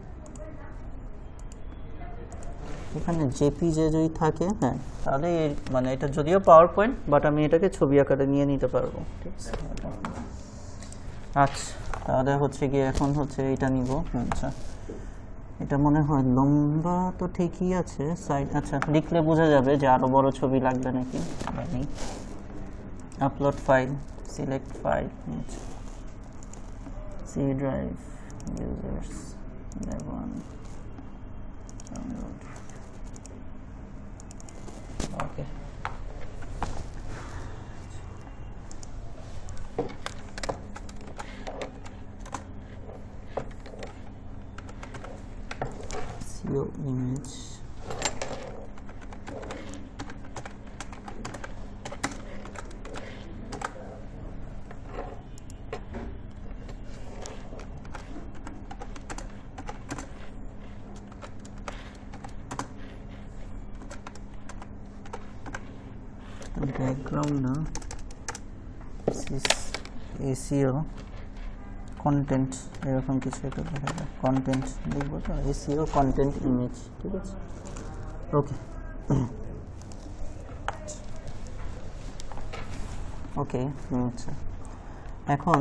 এখানে জেপিজে যদি থাকে, হ্যাঁ তাহলে মানে এটা যদিও পাওয়ার পয়েন্ট, বাট আমি এটাকে ছবি আকারে নিয়ে নিতে পারবো, ঠিক আছে। আচ্ছা তাহলে হচ্ছে গিয়ে এখন হচ্ছে এটা নিব, আচ্ছা এটা মনে হয় লম্বা তো ঠিকই আছে, সাইড আচ্ছা লিখলে বোঝা যাবে যে আরো বড় ছবি লাগবে নাকি। Upload file, select file, C drive, users 11, download, okay. SEO image, background না, SEO কন্টেন্ট এরকম কিছু একটা দেখা যায়, কন্টেন্ট লিখবো তো, SEO কন্টেন্ট ইমেজ, ঠিক আছে। ওকে ওকে আচ্ছা এখন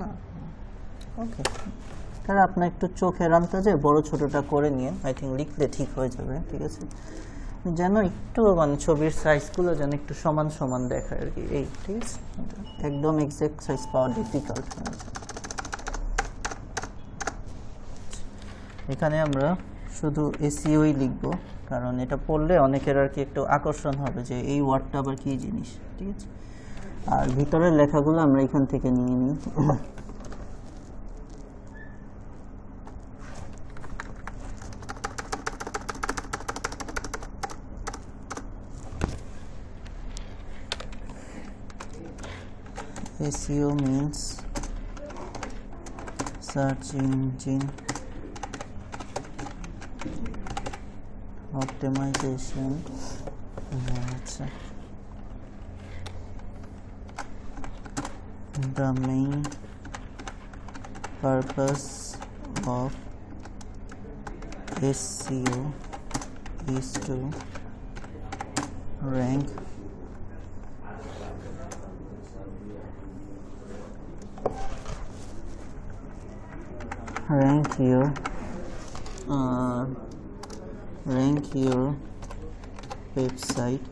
না ওকে, তাহলে আপনার একটু চোখের আন্দাজে বড় ছোটটা করে নিয়ে আই থিঙ্ক লিখলে ঠিক হয়ে যাবে, ঠিক আছে, যেন একটু মানে ছবির সাইজগুলো যেন একটু সমান সমান দেখায় আর কি, এই ঠিক আছে, একদম এক্সাক্ট সাইজ পাওয়া ডিফিকাল্ট। এখানে আমরা শুধু এসইওই লিখব, কারণ এটা পড়লে অনেকের আর কি একটু আকর্ষণ হবে যে এই ওয়ার্ডটা আবার কী জিনিস, ঠিক আছে। আর ভিতরের লেখাগুলো আমরা এখান থেকে নিয়ে নিই। SEO means search engine optimization. আচ্ছা, the main purpose of SEO is to rank your website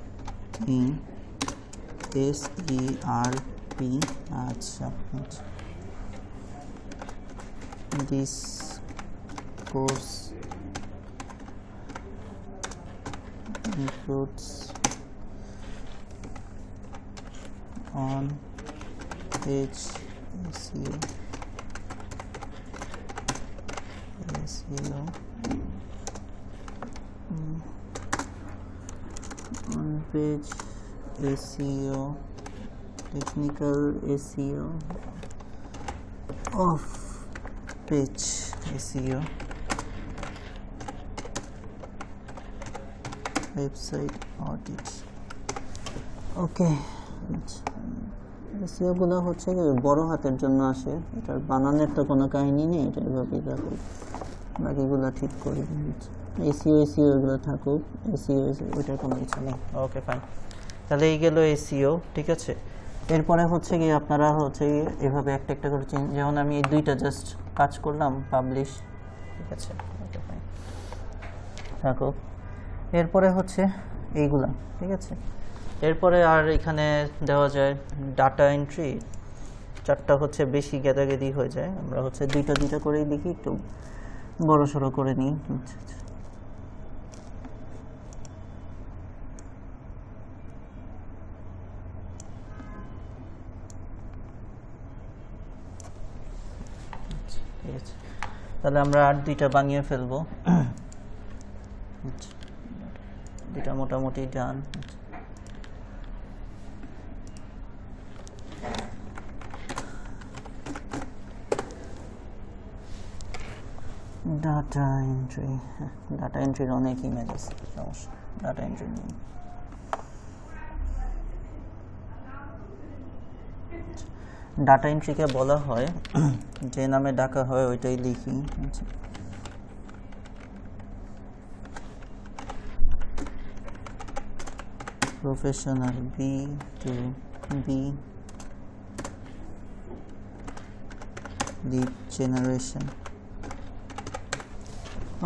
in SERP. আচ্ছা, this course includes on page SEO on page SEO, technical SEO, off page SEO, website audit. Okay, SEO গুলো হচ্ছে বড় হাতের জন্য আসে, এটার বানানের তো কোনো কাহিনী নেই, এটা এভাবেই রাখো, বাকিগুলো ঠিক করে দিচ্ছি। SEO এগুলো থাকুক, SEO ওইটার কোনো কিছু নেই। ওকে ফাইন, তাহলে এই গেল SEO, ঠিক আছে। এরপরে হচ্ছে কি আপনারা হচ্ছে এভাবে একটা একটা করে যেমন আমি এই দুইটা জাস্ট কাজ করলাম, পাবলিশ, ঠিক আছে, ওকে ফাইন থাকুক। এরপরে হচ্ছে এইগুলা, ঠিক আছে। এরপরে আর এখানে দেওয়া যায় ডাটা এন্ট্রি, চারটা হচ্ছে বেশি গেদাগেদি হয়ে যায়, আমরা হচ্ছে দুইটা দুইটা করেই লিখি, একটু বড় সড়ো করে নিই। আচ্ছা আচ্ছা, ঠিক আছে, তাহলে আমরা আর দুইটা বানিয়ে ফেলবো। দুইটা মোটামুটি ডান। ডাটা এন্ট্রির অনেক ইমেজ আছে, সমস্যা, ডাটা এন্ট্রি নিয়ে ডাটা এন্ট্রিকে বলা হয়, যে নামে ডাকা হয় ওইটাই লিখি। Professional B2B lead generation.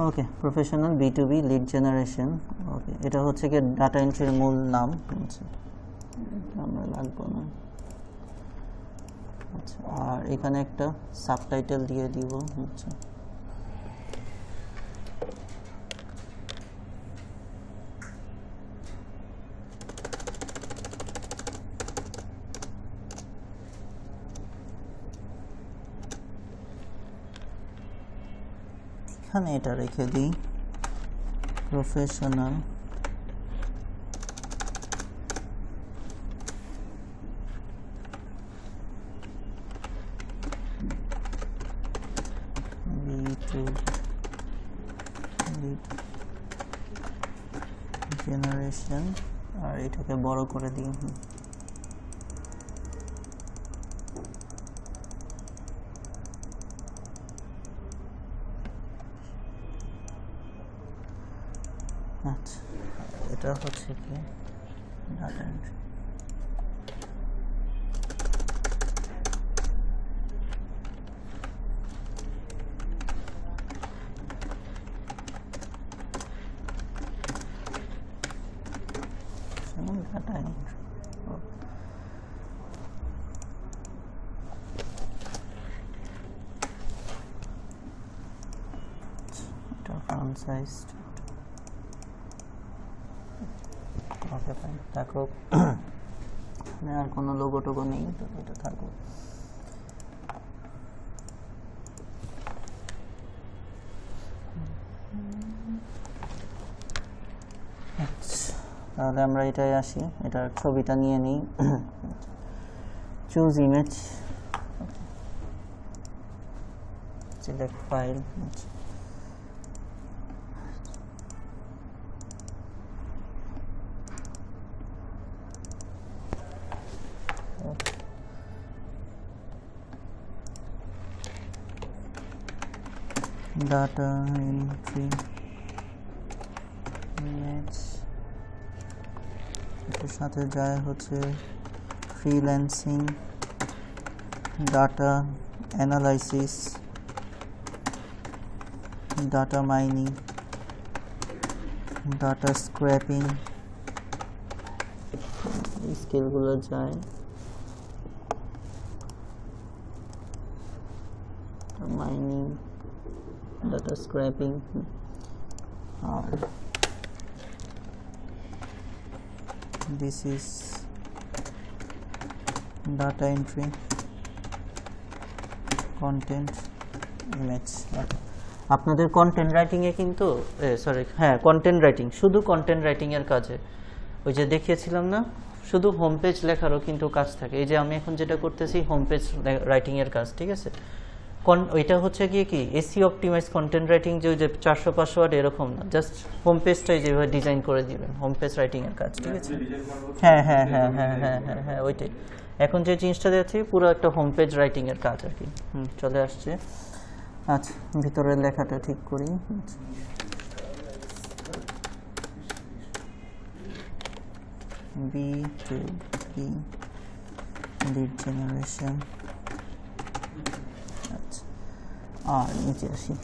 Okay, professional B2B lead generation. Okay, এটা হচ্ছে কি ডাটা এন্ট্রির মূল নাম, আচ্ছা আমরা লাগবো না। আচ্ছা, আর এখানে একটা সাবটাইটেল দিয়ে দিব, আচ্ছা এখানে এটা রেখে দিই, প্রফেশনাল জেনারেশন, আর এটাকে বড় করে দিই। আচ্ছা, এটা হচ্ছে কি ডাটা এন্ট্রি। ডাটা এন্ট্রি, এটা ফন্ট সাইজ, ওকে ফাইন থাকুক। আর কোনো লোগো টোগো নেই, তো এটা থাকুক। আচ্ছা, তাহলে আমরা এটাই আসি, এটার ছবিটা নিয়ে নিই। Choose image, select file, data entry image, এটার সাথে যায় হচ্ছে freelancing, data analysis, data mining, data scraping, এই স্কিলগুলো যায়। মাইনিং, ডাটা স্ক্র্যাপিং, আর this is data entry, content, image. আপনাদের কন্টেন্ট রাইটিংয়ে কিন্তু কন্টেন্ট রাইটিং, শুধু কন্টেন্ট রাইটিংয়ের কাজে ওই যে দেখিয়েছিলাম না, শুধু হোম পেজ লেখারও কিন্তু কাজ থাকে। এই যে আমি এখন যেটা করতেছি হোম পেজ রাইটিংয়ের কাজ, ঠিক আছে। ওইটা হচ্ছে গিয়ে কি এসি অপটিমাইজ কন্টেন্ট রাইটিং, যে ওই যে 400-500 ওয়ার্ড এরকম না, জাস্ট হোম পেজটাই যেভাবে ডিজাইন করে দিবেন, হোম পেজ রাইটিংয়ের কাজ, ঠিক আছে। হ্যাঁ ওইটাই। এখন যে জিনিসটা দেখছি পুরো একটা হোম পেজ রাইটিংয়ের কাজ আর কি। চলে আসছে। আচ্ছা, ভিতরের লেখাটা ঠিক করি। B2B lead generation. আচ্ছা, আর নিচে আসি।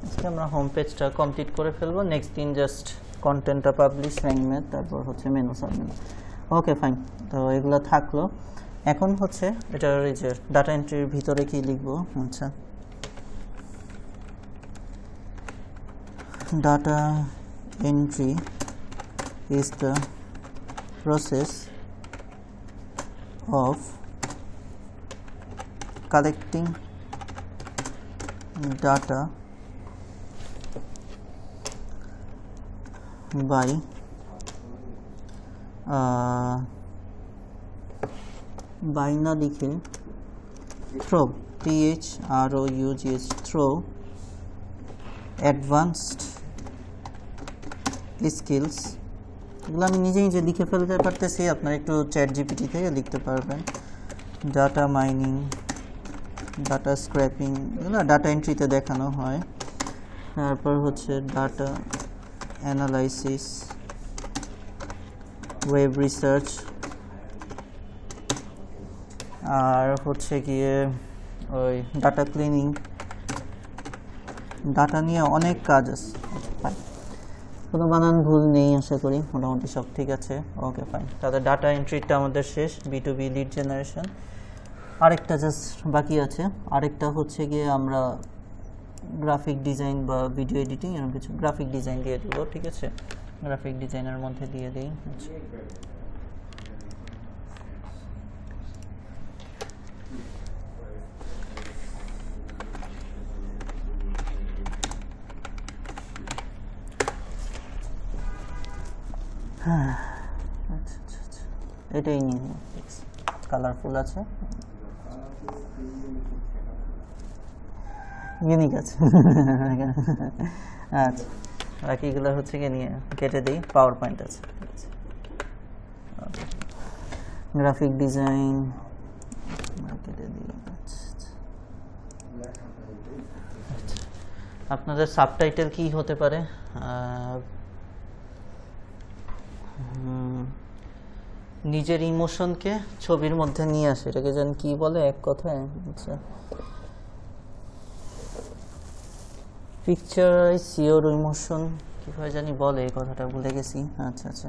আজকে আমরা হোম পেজটা কমপ্লিট করে ফেলবো, নেক্সট দিন জাস্ট কন্টেন্টটা পাবলিশ, র্যাঙ্ক ম্যাথ, তারপর হচ্ছে মেনু সাবমিট। ওকে ফাইন, তো এগুলো থাকলো। এখন হচ্ছে এটার এই যে ডাটা এন্ট্রির ভিতরে কি লিখবো। আচ্ছা, data entry is the process of collecting data by না লিখে through, through advanced skills। এগুলো আমি নিজে নিজে লিখে ফেলতে পারতেছি, আপনারা একটু চ্যাট জিপিটি থেকে লিখতে পারবেন। ডাটা মাইনিং, ডাটা স্ক্র্যাপিং, এগুলো ডাটা এন্ট্রিতে দেখানো হয়। তারপর হচ্ছে ডাটা অ্যানালাইসিস, ওয়েব রিসার্চ, আর হচ্ছে গিয়ে ওই ডাটা ক্লিনিং। ডাটা নিয়ে অনেক কাজ আছে। কোনো বানান ভুল নেই আশা করি, মোটামুটি সব ঠিক আছে। ওকে ফাইন, তাহলে ডাটা এন্ট্রিটা আমাদের শেষ, B2B লিড জেনারেশন। আরেকটা জাস্ট বাকি আছে, আরেকটা হচ্ছে গিয়ে আমরা গ্রাফিক ডিজাইন বা ভিডিও এডিটিং এরকম কিছু, গ্রাফিক ডিজাইন দিয়ে দেবো, ঠিক আছে। গ্রাফিক ডিজাইনের মধ্যে দিয়ে দিই। হ্যাঁ, আচ্ছা আচ্ছা আচ্ছা, এটাই নিয়ে নিই, কালারফুল আছে, ইউনিক আছে। আচ্ছা, বাকিগুলো হচ্ছে কি নিয়ে কেটে দিই, পাওয়ার পয়েন্ট আছে, ঠিক আছে। গ্রাফিক ডিজাইন কেটে দিই। আচ্ছা, আপনাদের সাবটাইটেল কি হতে পারে? নিজের ইমোশনকে ছবির মধ্যে নিয়ে আসে, এটাকে জানি কি বলে এক কথায়। আচ্ছা, পিকচারাইজ ইওর ইমোশন, কিভাবে জানি বলে, এই কথাটা ভুলে গেছি। আচ্ছা আচ্ছা,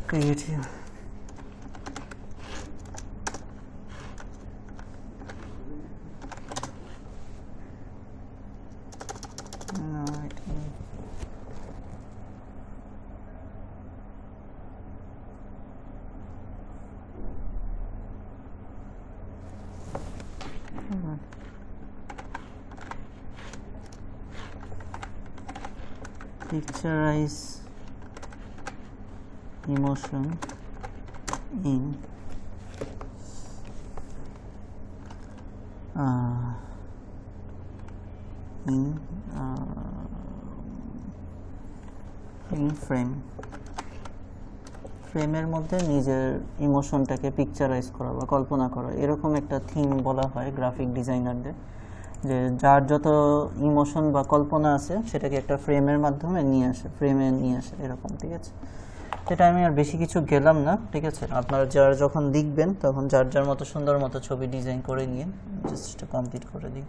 creative, picturize emotion in frame, ফ্রেমের মধ্যে নিজের ইমোশনটাকে পিকচারাইজ করা বা কল্পনা করা, এরকম একটা থিম বলা হয় গ্রাফিক ডিজাইনারদের, যে যার যত ইমোশন বা কল্পনা আছে সেটাকে একটা ফ্রেমের মাধ্যমে নিয়ে আসে, ফ্রেমে নিয়ে আসে এরকম, ঠিক আছে। এটা আমি আর বেশি কিছু গেলাম না, ঠিক আছে। আপনারা যারা যখন লিখবেন তখন যার যার মতো সুন্দর মতো ছবি ডিজাইন করে নিয়ে জাস্ট এটা কমপ্লিট করে দিই।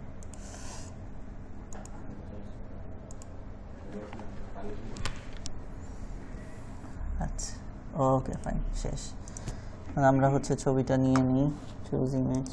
আচ্ছা, ওকে ফাইন, শেষ। আমরা হচ্ছে ছবিটা নিয়ে নিই, চুজ ইমেজ।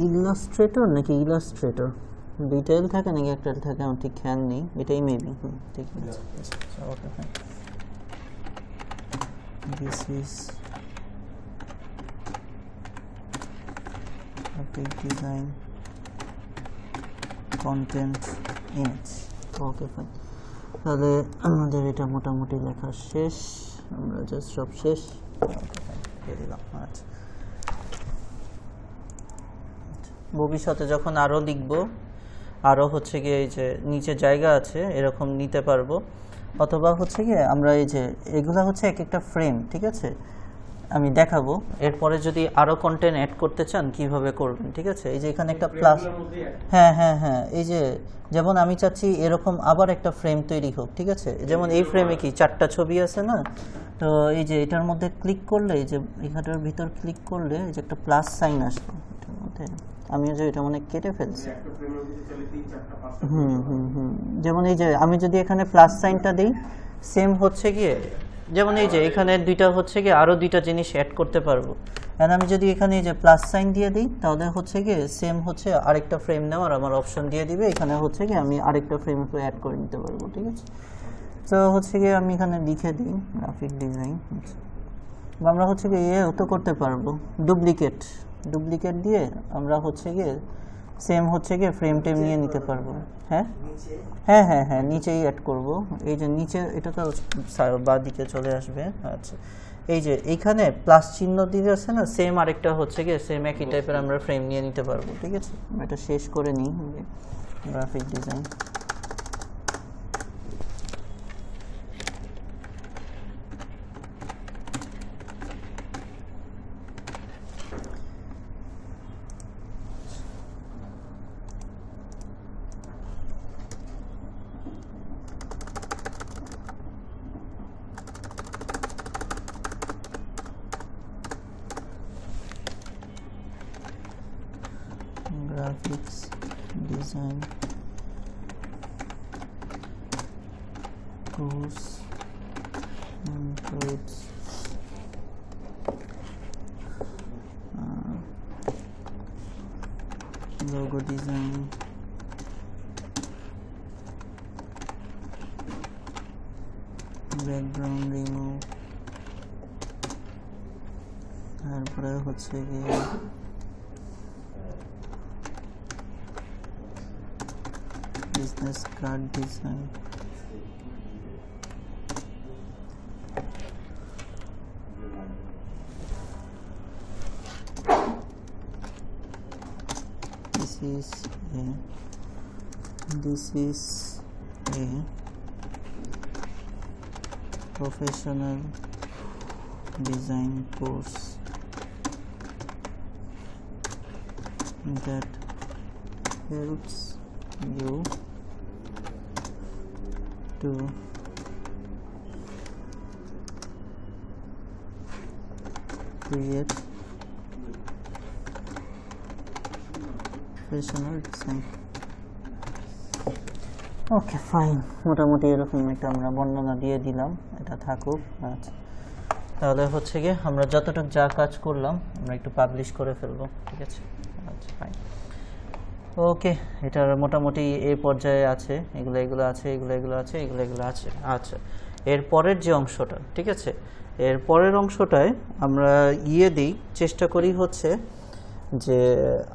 ইলাস্ট্রেটর নাকি ইলাস্ট্রেটর, দুইটাই থাকে নাকি একটা থাকে আমার ঠিক খেয়াল নেই, এটাই মেবি। ঠিক আছে, okay fine. This is graphic design content image, okay fine. তাহলে আমাদের এটা মোটামুটি লেখা শেষ, আমরা জাস্ট সব শেষ, ওকে ফাইন দিয়ে দিলাম। আচ্ছা, ভবিষ্যতে যখন আরও লিখব, আরও হচ্ছে গিয়ে এই যে নিচে জায়গা আছে এরকম নিতে পারবো, অথবা হচ্ছে গিয়ে আমরা এই যে এগুলো হচ্ছে এক একটা ফ্রেম, ঠিক আছে, আমি দেখাবো। এরপরে যদি আরও কন্টেন্ট অ্যাড করতে চান কিভাবে করবেন, ঠিক আছে। এই যে এখানে একটা প্লাস, হ্যাঁ হ্যাঁ হ্যাঁ, এই যে যেমন আমি চাচ্ছি এরকম আবার একটা ফ্রেম তৈরি হোক, ঠিক আছে। যেমন এই ফ্রেমে কি 4টা ছবি আছে না, তো এই যে এটার মধ্যে ক্লিক করলে, এই যে এখানটার ভিতর ক্লিক করলে এই যে একটা প্লাস সাইন আসবে এটার মধ্যে। আমি যে এটা মানে কেটে ফেলছি, যেমন এই যে আমি যদি এখানে প্লাস সাইনটা দিই, সেম হচ্ছে গিয়ে যেমন এই যে এখানে দুইটা হচ্ছে গিয়ে আরও দুইটা জিনিস অ্যাড করতে পারবো। আর আমি যদি এখানে এই যে প্লাস সাইন দিয়ে দিই, তাহলে হচ্ছে গিয়ে সেম হচ্ছে আরেকটা ফ্রেম নেওয়ার আমার অপশন দিয়ে দিবে, এখানে হচ্ছে গিয়ে আমি আরেকটা ফ্রেম অ্যাড করে নিতে পারবো, ঠিক আছে। তো হচ্ছে গিয়ে আমি এখানে লিখে দিই গ্রাফিক ডিজাইন, আমরা হচ্ছে গিয়ে তো করতে পারবো ডুপ্লিকেট দিয়ে আমরা হচ্ছে গিয়ে সেম হচ্ছে গিয়ে ফ্রেম টেম নিয়ে নিতে পারবো। হ্যাঁ হ্যাঁ হ্যাঁ হ্যাঁ, নিচেই অ্যাড করব। এই যে নিচে এটা তো বাঁ দিকে চলে আসবে। আচ্ছা, এই যে এইখানে প্লাস চিহ্ন দিয়ে আছে না, সেম আরেকটা হচ্ছে গিয়ে সেম একই টাইপের আমরা ফ্রেম নিয়ে নিতে পারবো, ঠিক আছে। এটা শেষ করে নিই, graphic design. Graphics design course includes logo design, background remove, তারপরে হচ্ছে গিয়ে business card design, this is a professional design course that helps you to create professional design. Okay fine, মোটামুটি এরকম একটা আমরা বর্ণনা দিয়ে দিলাম, এটা থাকুক। আচ্ছা, তাহলে হচ্ছে গিয়ে আমরা যতটুকু যা কাজ করলাম আমরা একটু পাবলিশ করে ফেলবো, ঠিক আছে। আচ্ছা ফাইন। ওকে, এটার মোটামুটি এই পর্যায়ে আছে, এগুলো আছে, এগুলো আছে, এগুলো আছে। আচ্ছা, এর পরের যে অংশটা, ঠিক আছে, এর পরের অংশটায় আমরা দিই, চেষ্টা করি হচ্ছে যে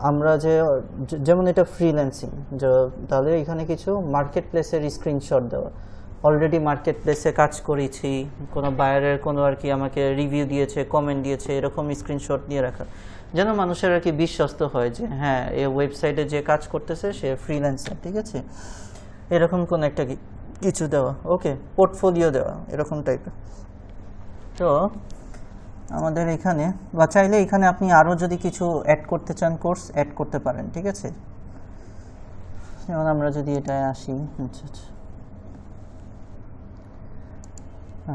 আমরা যেমন এটা ফ্রিল্যান্সিং, তাহলে এখানে কিছু মার্কেট প্লেসের স্ক্রিনশট দেওয়া। অলরেডি মার্কেট প্লেসে কাজ করেছি, কোনো বায়ারের কোনো আর কি আমাকে রিভিউ দিয়েছে, কমেন্ট দিয়েছে, এরকম স্ক্রিনশট নিয়ে রাখা, যেন মানুষের আর কি বিশ্বস্ত হয় যে হ্যাঁ, এই ওয়েবসাইটে যে কাজ করতেছে সে ফ্রিল্যান্সার, ঠিক আছে, এরকম কোন একটা কিছু দেওয়া। ওকে, পোর্টফোলিও দেওয়া, এরকম টাইপের। তো আমাদের এখানে, বা চাইলে এখানে আপনি আরও যদি কিছু অ্যাড করতে চান, কোর্স অ্যাড করতে পারেন, ঠিক আছে। যেমন আমরা যদি এটায় আসি, আচ্ছা আচ্ছা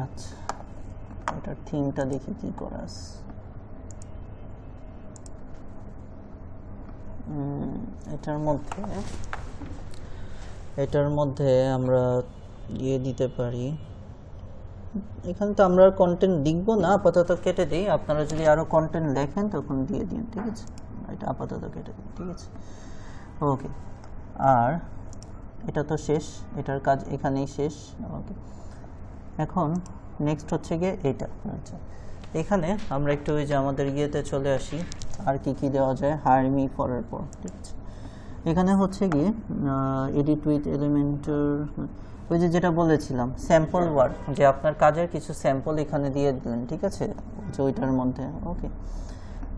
আচ্ছা, এটার থিমটা দেখি কি করা আছে। এটার মধ্যে আমরা দিতে পারি। এখানে তো আমরা কন্টেন্ট লিখবো না, আপাতত কেটে দিই। আপনারা যদি আরো কন্টেন্ট লেখেন তখন দিয়ে দিন, ঠিক আছে। এটা আপাতত কেটে দিন, ঠিক আছে। ওকে, আর এটা তো শেষ, এটার কাজ এখানেই শেষ। ওকে, এখন নেক্সট হচ্ছে গিয়ে এটা। আচ্ছা, এখানে আমরা একটু ওই যে আমাদের চলে আসি, আর কি দেওয়া যায় হায়ার মি ফরের পর, ঠিক আছে। এখানে হচ্ছে গিয়ে এডিট উইথ এলিমেন্টর, ওই যেটা বলেছিলাম স্যাম্পল ওয়ার্ক, যে আপনার কাজের কিছু স্যাম্পল এখানে দিয়ে দিলেন, ঠিক আছে, যে ওইটার মধ্যে। ওকে,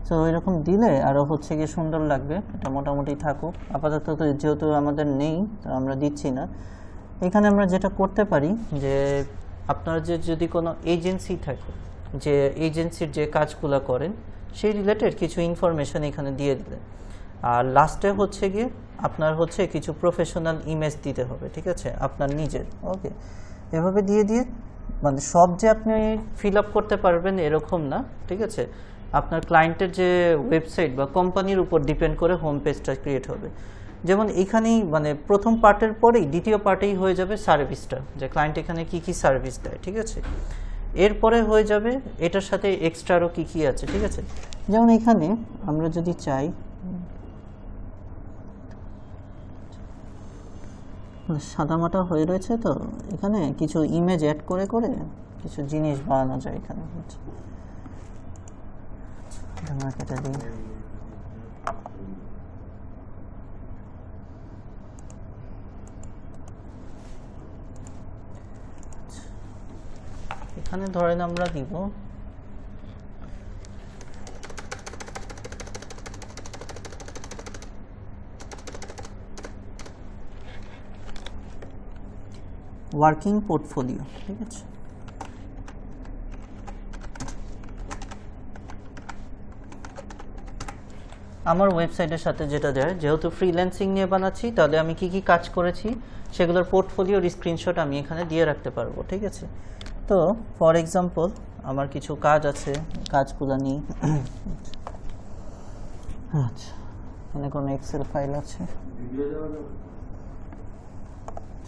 তো এরকম দিলে আরও হচ্ছে গিয়ে সুন্দর লাগবে। এটা মোটামুটি থাকুক আপাতত, যেহেতু আমাদের নেই তো আমরা দিচ্ছি না। এখানে আমরা যেটা করতে পারি যে আপনার যদি কোনো এজেন্সি থাকে, যে এজেন্সির যে কাজগুলো করেন সেই রিলেটেড কিছু ইনফরমেশন এখানে দিয়ে দিলেন। আর লাস্টে হচ্ছে গিয়ে আপনার হচ্ছে কিছু প্রফেশনাল ইমেজ দিতে হবে, ঠিক আছে, আপনার নিজের। ওকে, এভাবে দিয়ে মানে সব যে আপনি ফিল আপ করতে পারবেন এরকম না, ঠিক আছে। আপনার ক্লায়েন্টের যে ওয়েবসাইট বা কোম্পানির উপর ডিপেন্ড করে হোম পেজটা ক্রিয়েট হবে। যেমন এইখানেই মানে প্রথম পার্টের পরেই দ্বিতীয় পার্টেই হয়ে যাবে সার্ভিসটা, যে ক্লায়েন্ট এখানে কি সার্ভিস দেয়, ঠিক আছে। এরপরে হয়ে যাবে এটার সাথে এক্সট্রা আরও কী আছে, ঠিক আছে। যেমন এখানে আমরা যদি চাই, সাদামাটা হয়ে রয়েছে, তো এখানে কিছু ইমেজ অ্যাড করে কিছু জিনিস বানানো যায় এখানে। কেটে দিই। এখানে ধরেন আমরা দিব ওয়ার্কিং পোর্টফোলিও, ঠিক আছে। আমার ওয়েবসাইটের সাথে যেটা যায়, যেহেতু ফ্রিল্যান্সিং নিয়ে বানাচ্ছি, তাহলে আমি কি কাজ করেছি সেগুলোর পোর্টফোলিওর স্ক্রিনশট আমি এখানে দিয়ে রাখতে পারবো, ঠিক আছে। তো ফর এক্সাম্পল আমার কিছু কাজ আছে, কাজগুলো নিয়ে আচ্ছা, এখানে কোনো এক্সেল ফাইল আছে,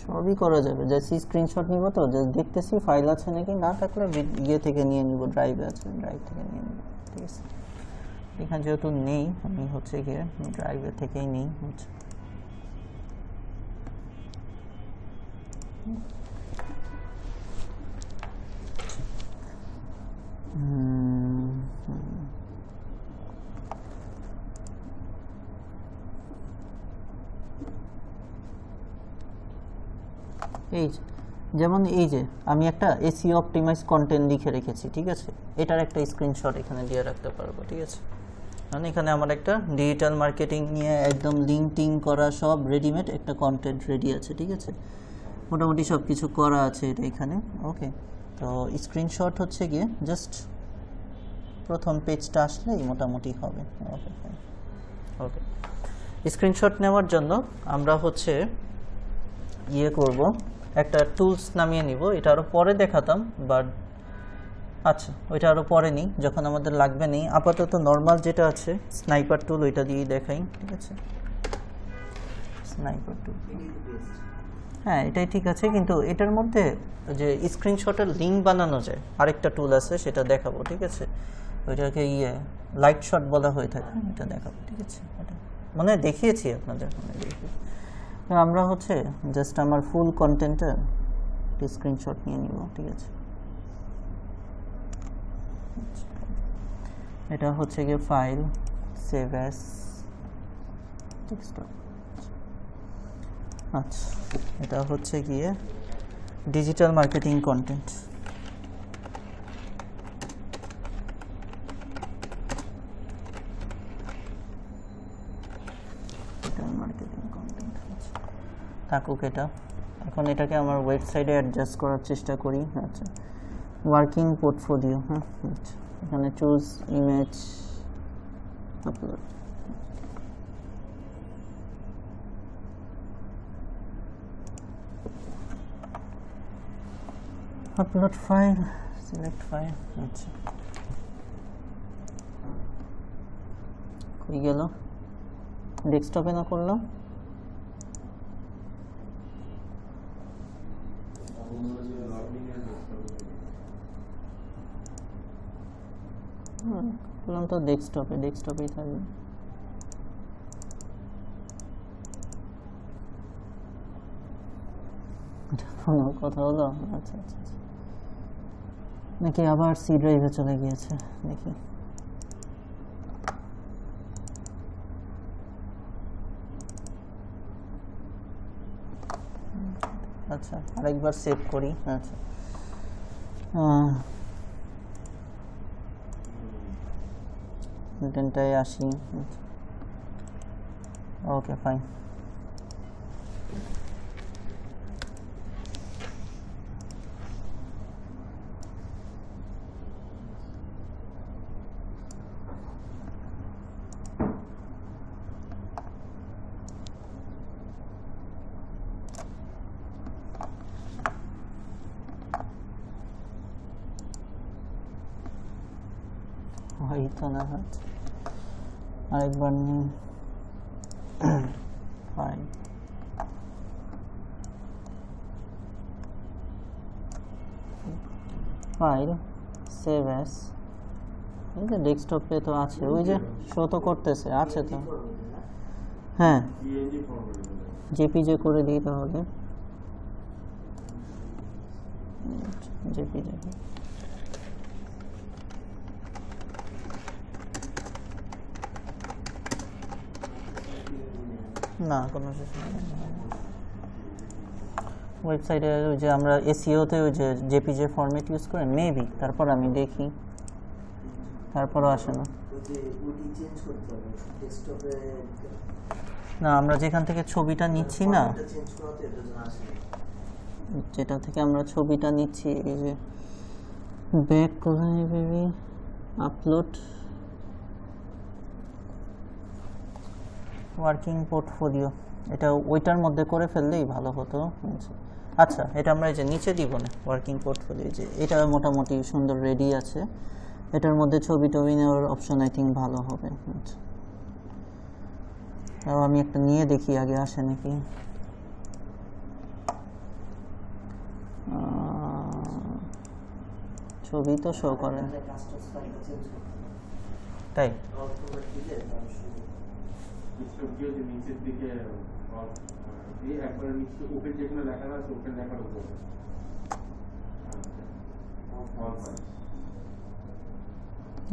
সবই করা যাবে। জাস্ট স্ক্রিনশট নিব, তো জাস্ট দেখতেছি ফাইল আছে নাকি, না থাকলে থেকে নিয়ে নিব, ড্রাইভে আছে ড্রাইভ থেকে নিয়ে নিব, ঠিক আছে। এখানে যেহেতু নেই, আমি হচ্ছে গিয়ে ড্রাইভের থেকেই নিই, হচ্ছে যেমন এই যে আমি একটা এসইও অপটিমাইজ কন্টেন্ট লিখে রেখেছি, ঠিক আছে, এটার একটা স্ক্রিনশট এখানে দিয়ে রাখতে পারবো, ঠিক আছে। মানে এখানে আমার একটা ডিজিটাল মার্কেটিং নিয়ে একদম লিঙ্কিং করা সব রেডিমেড একটা কন্টেন্ট রেডি আছে, ঠিক আছে, মোটামুটি সব কিছু করা আছে এটা এখানে। ওকে, তো স্ক্রিনশট হচ্ছে গিয়ে জাস্ট প্রথম পেজটা আসলেই মোটামুটি হবে। ওকে ওকে, স্ক্রিনশট নেওয়ার জন্য আমরা হচ্ছে করব, একটা টুলস নামিয়ে নিব। এটা আরও পরে দেখাতাম, বাট আচ্ছা ওইটা আরও পরে নিই, যখন আমাদের লাগবে নেই। আপাতত নর্মাল যেটা আছে স্নাইপার টুল, ওইটা দিয়েই দেখাই, ঠিক আছে। স্নাইপার টুল, হ্যাঁ এটাই ঠিক আছে, কিন্তু এটার মধ্যে যে স্ক্রিনশটের লিঙ্ক বানানো যায় আরেকটা টুল আছে, সেটা দেখাবো, ঠিক আছে। ওইটাকে লাইট শট বলা হয়ে থাকে, এটা দেখাবো, ঠিক আছে। মানে দেখিয়েছি আপনাদের, তো আমরা হচ্ছে জাস্ট আমার ফুল কন্টেন্টের স্ক্রিনশট নিয়ে নিব, ঠিক আছে। এটা হচ্ছে গিয়ে ফাইল সেভ অ্যাজ ডেস্কটপ। আচ্ছা, এটা হচ্ছে গিয়ে ডিজিটাল মার্কেটিং কন্টেন্ট। থাকুক এটা। এখন এটাকে আমার ওয়েবসাইটে অ্যাডজাস্ট করার চেষ্টা করি। আচ্ছা, ওয়ার্কিং পোর্টফোলিও, হ্যাঁ আচ্ছা, এখানে choose image upload. Upload file, select file. আচ্ছা, হয়ে গেল। ডেস্কটপে না করলাম, বললাম তো ডেস্কটপেই থাকবে। কোনো কথা হলো? আচ্ছা আচ্ছা, নাকি আবার সি ড্রাইভে চলে গিয়েছে, দেখি। আচ্ছা, আরেকবার সেভ করি। আচ্ছা, কন্টেন্টটায় আসি। Okay fine. হয়তো না, হচ্ছে আরেকবার নিই। ফাইন, ফাইল সেভ অ্যাজ, এই যে ডেস্কটপে তো আছে, ওই যে শো তো করতেছে, আছে তো। হ্যাঁ, জেপিজে করে দিই তাহলে। জেপিজে না, কোনো ওয়েবসাইটে ওই যে আমরা এসইওতে ওই যে জেপিজে ফরম্যাট ইউজ করেন মেবি, তারপর আমি দেখি, তারপরও আসে না। না, আমরা যেখান থেকে ছবিটা নিচ্ছি না, যেটা থেকে আমরা ছবিটা নিচ্ছি, এই যে ব্যাক কোথায় বেবি, আপলোড ওয়ার্কিং পোর্টফোলিও, এটা ওইটার মধ্যে করে ফেললেই ভালো হতো। আচ্ছা, এটা আমরা এই যে নিচে দিব না, ওয়ার্কিং পোর্টফোলিও, যে এটা মোটামুটি সুন্দর রেডি আছে, এটার মধ্যে ছবি টবি নেওয়ার অপশন আই থিঙ্ক ভালো হবে। আচ্ছা, তাও আমি একটা নিয়ে দেখি আগে আসে নাকি। ছবি তো শো করে, তাই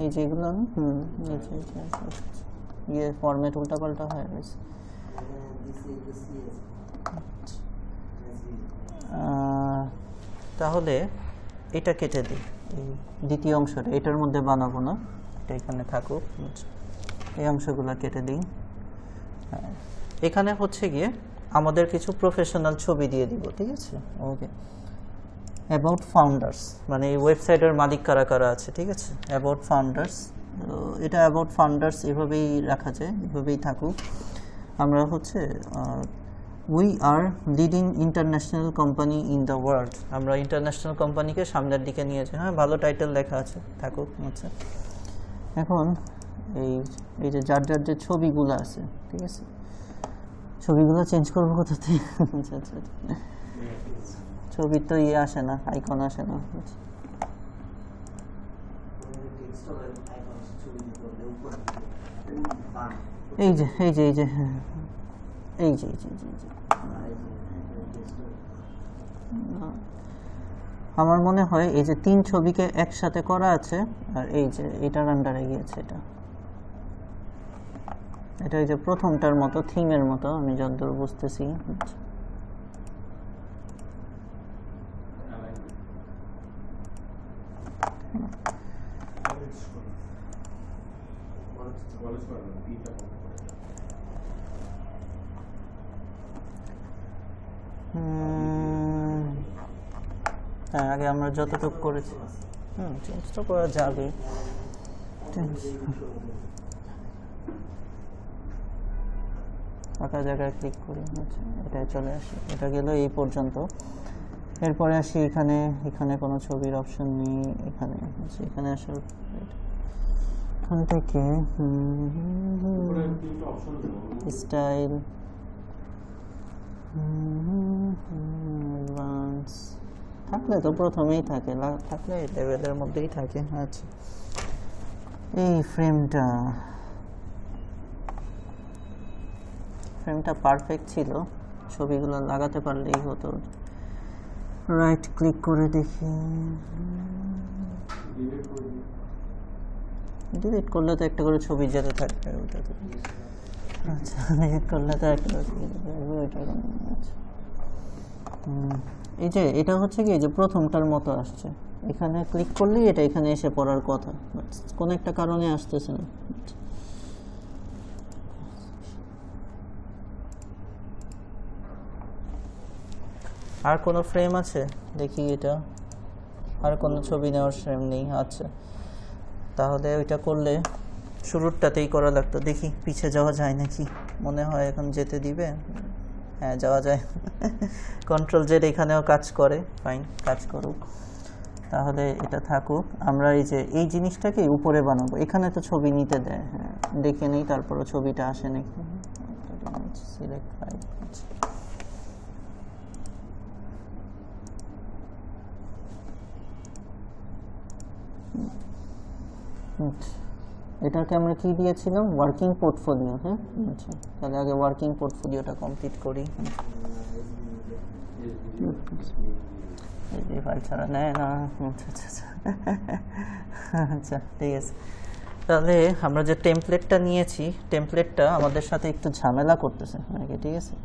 এই যেগুলো না, ইয়ে ফরম্যাট উল্টাপাল্টা হয়ে গেছে। তাহলে এটা কেটে দিই, দ্বিতীয় অংশটা এটার মধ্যে বানাবো না, এটা এখানে থাকুক। এই অংশগুলো কেটে দিই। এখানে হচ্ছে গিয়ে আমাদের কিছু প্রফেশনাল ছবি দিয়ে দিব, ঠিক আছে। ওকে, অ্যাবাউট ফাউন্ডার্স, মানে এই ওয়েবসাইটের মালিক কারা কারা আছে, ঠিক আছে। অ্যাবাউট ফাউন্ডার্স, এটা অ্যাবাউট ফাউন্ডার্স এভাবেই রাখা যায়, এভাবেই থাকুক। আমরা হচ্ছে we are leading international company in the world, আমরা ইন্টারন্যাশনাল কোম্পানিকে সামনের দিকে নিয়েছি। হ্যাঁ, ভালো টাইটেল লেখা আছে, থাকুক। আচ্ছা, এখন এই যে যার যার যে ছবিগুলো আছে, ঠিক আছে, ছবিগুলো চেঞ্জ করবো কোথা থেকে? আচ্ছা আচ্ছা, ছবির তো ইয়ে আসে না, আইকন আসে না। এই যে এই যে এই যে হ্যাঁ, এই যে এই যে এই যে এই যে। আমার মনে হয় এই যে 3 ছবিকে একসাথে করা আছে, আর এই যে এটার আন্ডারে গিয়েছে এটা। এটা এই যে প্রথমটার মতো থিমের মতো আমি যতদূর বুঝতেছি। হ্যাঁ, আগে আমরা যতটুকু করেছি চেঞ্জ তো করা যাবে। ফাঁকা জায়গায় ক্লিক করি, আচ্ছা এটাই চলে আসি, এটা গেল এই পর্যন্ত। এরপরে আসি এখানে, এখানে কোনো ছবির অপশন নেই, এখানে আচ্ছা এখানে আসার এখান থেকে স্টাইল, অ্যাডভান্স থাকলে তো প্রথমেই থাকে, থাকলে লেভেলের মধ্যেই থাকে। আচ্ছা এই ফ্রেমটা পারফেক্ট ছিল, ছবিগুলো লাগাতে পারলেই হতো। রাইট ক্লিক করে দেখি, ডিলিট করলে তো একটা করে ছবি যেতে থাকবে ওটাতে। আচ্ছা ডিলিট করলে তো একটা করে ছবি যেতে থাকবে ওইটা। আচ্ছা এই যে এটা হচ্ছে কি, যে প্রথমটার মতো আসছে, এখানে ক্লিক করলেই এটা এখানে এসে পড়ার কথা, কোনো একটা কারণে আসতেছে না। আর কোনো ফ্রেম আছে দেখি, এটা আর কোনো ছবি নেওয়ার ফ্রেম নেই। আচ্ছা তাহলে ওইটা করলে শুরুরটাতেই করা লাগতো, দেখি পিছে যাওয়া যায় নাকি, মনে হয় এখন যেতে দিবে। হ্যাঁ যাওয়া যায়, কন্ট্রোল জেড এখানেও কাজ করে, ফাইন কাজ করুক। তাহলে এটা থাকুক, আমরা এই যে এই জিনিসটাকে উপরে বানাবো, এখানে তো ছবি নিতে দেয়, হ্যাঁ দেখে নেই তারপরে ছবিটা আসে নাকি। সিলেক্ট ফাইল, আচ্ছা এটাকে আমরা কি দিয়েছিলাম, ওয়ার্কিং পোর্টফোলিও। হ্যাঁ আচ্ছা তাহলে আগে ওয়ার্কিং পোর্টফোলিওটা কমপ্লিট করি। এই ফাইল ছাড়া নেয় না। আচ্ছা আচ্ছা আচ্ছা ঠিক আছে। তাহলে আমরা যে টেমপ্লেটটা নিয়েছি, টেমপ্লেটটা আমাদের সাথে একটু ঝামেলা করতেছে নাকি, ঠিক আছে।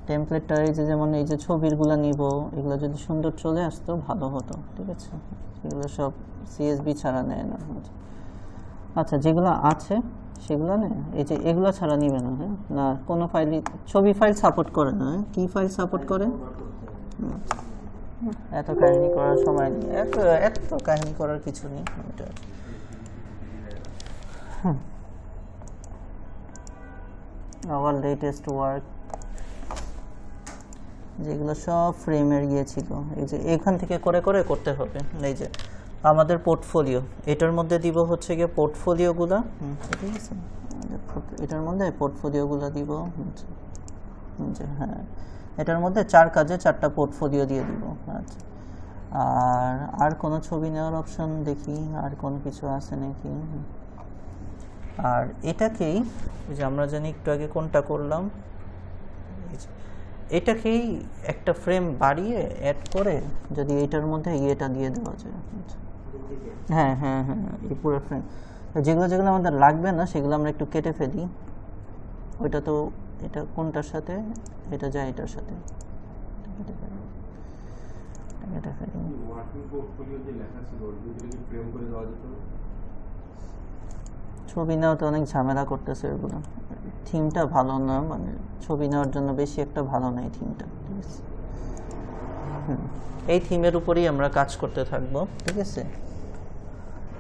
টেমপ্লেটটা এই যে যেমন এই যে ছবিরগুলো নিব, এগুলো যদি সুন্দর চলে আসতো ভালো হতো, ঠিক আছে। এগুলো সব সিএসবি ছাড়া নেয় না। আচ্ছা যেগুলো আছে সেগুলো নেই, এই যে এগুলো ছাড়া নিবে না। হ্যাঁ না কোনো ফাইলই ছবি ফাইল সাপোর্ট করে না। কি ফাইল সাপোর্ট করে? এত কাহিনী করার সময় নেই, এত কাহিনী করার কিছু নেই। আবার লেটেস্ট ওয়ার্ক, যেগুলো সব ফ্রেমের গিয়েছিল, এই যে এখান থেকে করে করে করতে হবে। এই যে আমাদের পোর্টফোলিও, এটার মধ্যে দিব হচ্ছে গিয়ে পোর্টফোলিওগুলো, ঠিক আছে। এটার মধ্যে পোর্টফোলিওগুলো দিব, হ্যাঁ এটার মধ্যে 4 কাজে 4টা পোর্টফোলিও দিয়ে দিব। আচ্ছা আর কোনো ছবি নেওয়ার অপশন দেখি, আর কোনো কিছু আছে নাকি। আর এটাকেই যে আমরা জানি একটু আগে কোনটা করলাম, এটাকেই একটা ফ্রেম বাড়িয়ে অ্যাড করে যদি এটার মধ্যে এটা দিয়ে দেওয়া যায়। হ্যাঁ হ্যাঁ হ্যাঁ এই পুরো ফ্রেম, যেগুলো যেগুলো আমাদের লাগবে না সেগুলো আমরা একটু কেটে ফেলি। ওইটা তো এটা কোনটার সাথে, এটা যায় এটার সাথে, কেটে ফেলি। ছবি নেওয়া তো অনেক ঝামেলা করতেছে ওগুলো, থিমটা ভালো না, মানে ছবি নেওয়ার জন্য বেশি একটা ভালো নাই থিমটা, ঠিক আছে। এই থিমের উপরেই আমরা কাজ করতে থাকবো, ঠিক আছে।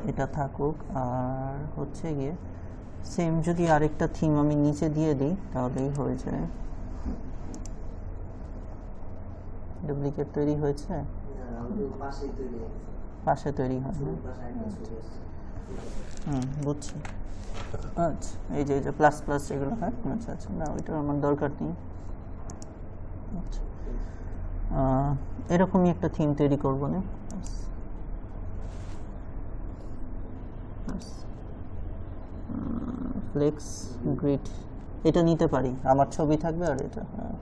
এটা থাকুক। আর হচ্ছে গিয়ে সেম যদি আরেকটা থিম আমি নিচে দিয়ে দিই তাহলেই হয়ে যায়। ডুপ্লিকেট তৈরি হয়েছে, পাশে তৈরি হয়। বুঝছি। আচ্ছা এই যে প্লাস প্লাস এগুলো, হ্যাঁ আচ্ছা আচ্ছা না ওইটা আমার দরকার নেই। আচ্ছা এরকমই একটা থিম তৈরি করবো না। ফ্লেক্স গ্রিড, এটা নিতে পারি, আমার ছবি থাকবে আর এটা। হ্যাঁ,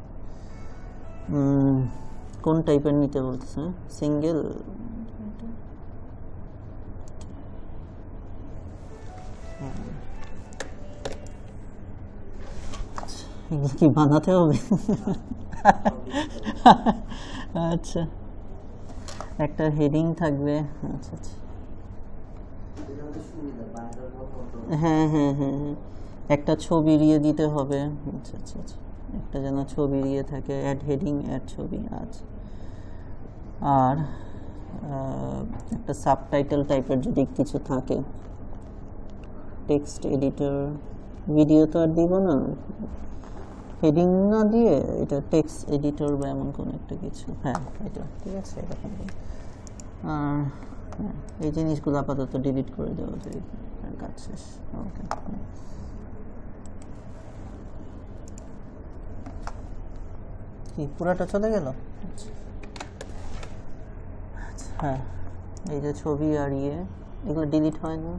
কোন টাইপের নিতে বলতেছে? সিঙ্গেল, এগুলো কি বানাতে হবে? আচ্ছা, একটা হেডিং থাকবে। আচ্ছা আচ্ছা, হ্যাঁ হ্যাঁ হ্যাঁ হ্যাঁ, একটা ছবি দিয়ে দিতে হবে। আচ্ছা আচ্ছা আচ্ছা, একটা যেন ছবি দিয়ে থাকে, অ্যাড হেডিং অ্যাড ছবি। আচ্ছা, আর একটা সাবটাইটেল টাইপের যদি কিছু থাকে, টেক্সট এডিটর, ভিডিও তো আর দিব না, হেডিং না দিয়ে এটা টেক্সট এডিটর বা এমন কোনো একটা কিছু। হ্যাঁ, এটা ঠিক আছে, এরকম। আর এই জিনিসগুলো আপাতত ডিলিট করে দেওয়া যায়, কাজ শেষ। ওকে, কি পুরাটা চলে গেল? হ্যাঁ, এই যে ছবি আর এগুলো ডিলিট হয় না।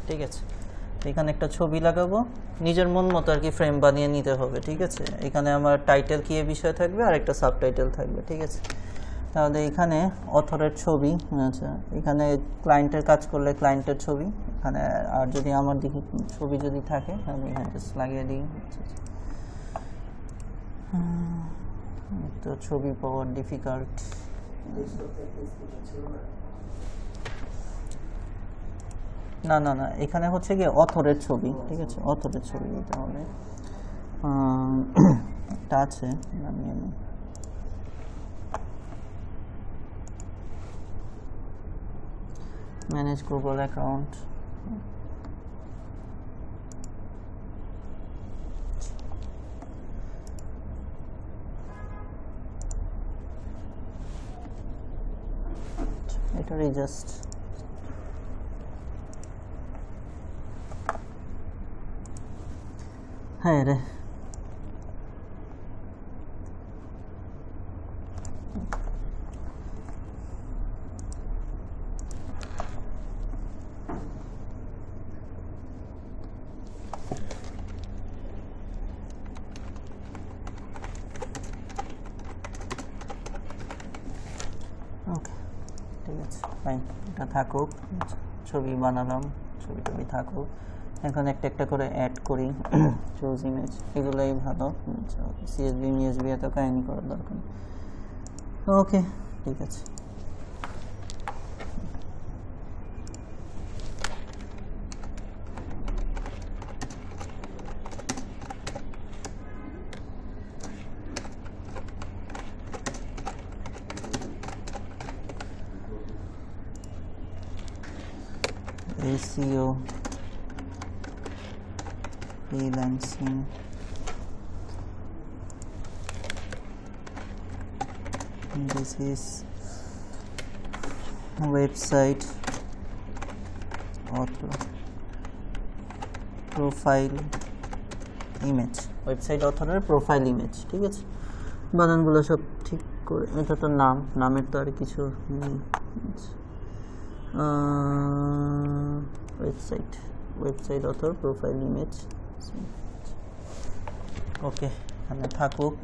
ঠিক আছে, এখানে একটা ছবি লাগাবো, নিজের মন মতো আর কি ফ্রেম বানিয়ে নিতে হবে। ঠিক আছে, এখানে আমার টাইটেল কি এ বিষয় থাকবে আর একটা সাবটাইটেল থাকবে। ঠিক আছে, তাহলে এখানে অথরের ছবি। আচ্ছা, এখানে ক্লায়েন্টের কাজ করলে ক্লায়েন্টের ছবি এখানে, আর যদি আমার দিকে ছবি যদি থাকে আমি এখানে জাস্ট লাগিয়ে দিই। তো ছবি পাওয়া ডিফিকাল্ট। না না না, এখানে হচ্ছে গিয়ে অথরের ছবি। ঠিক আছে, অথরের ছবি দিতে হবে। এটা আছে, আমি ম্যানেজ গুগল অ্যাকাউন্ট। এটারই জাস্ট হ্যাঁ রে, ওকে ঠিক আছে ফাইন, এটা থাকুক। ছবি বানালাম, ছবি টবি থাকুক। এখন একটা একটা করে অ্যাড করি। চুজ ইমেজ, এগুলোই ভালো। সিএসভি মিএসভি এত কাহিনি করার দরকার। ওকে ঠিক আছে, SEO, freelancing, this is website author, profile image, website অথরের প্রোফাইল ইমেজ। ঠিক আছে, বানানগুলো সব ঠিক করে। এটা তো নামের তো আর কিছু নেই। Website author profile image. Okay, এখানে থাকুক।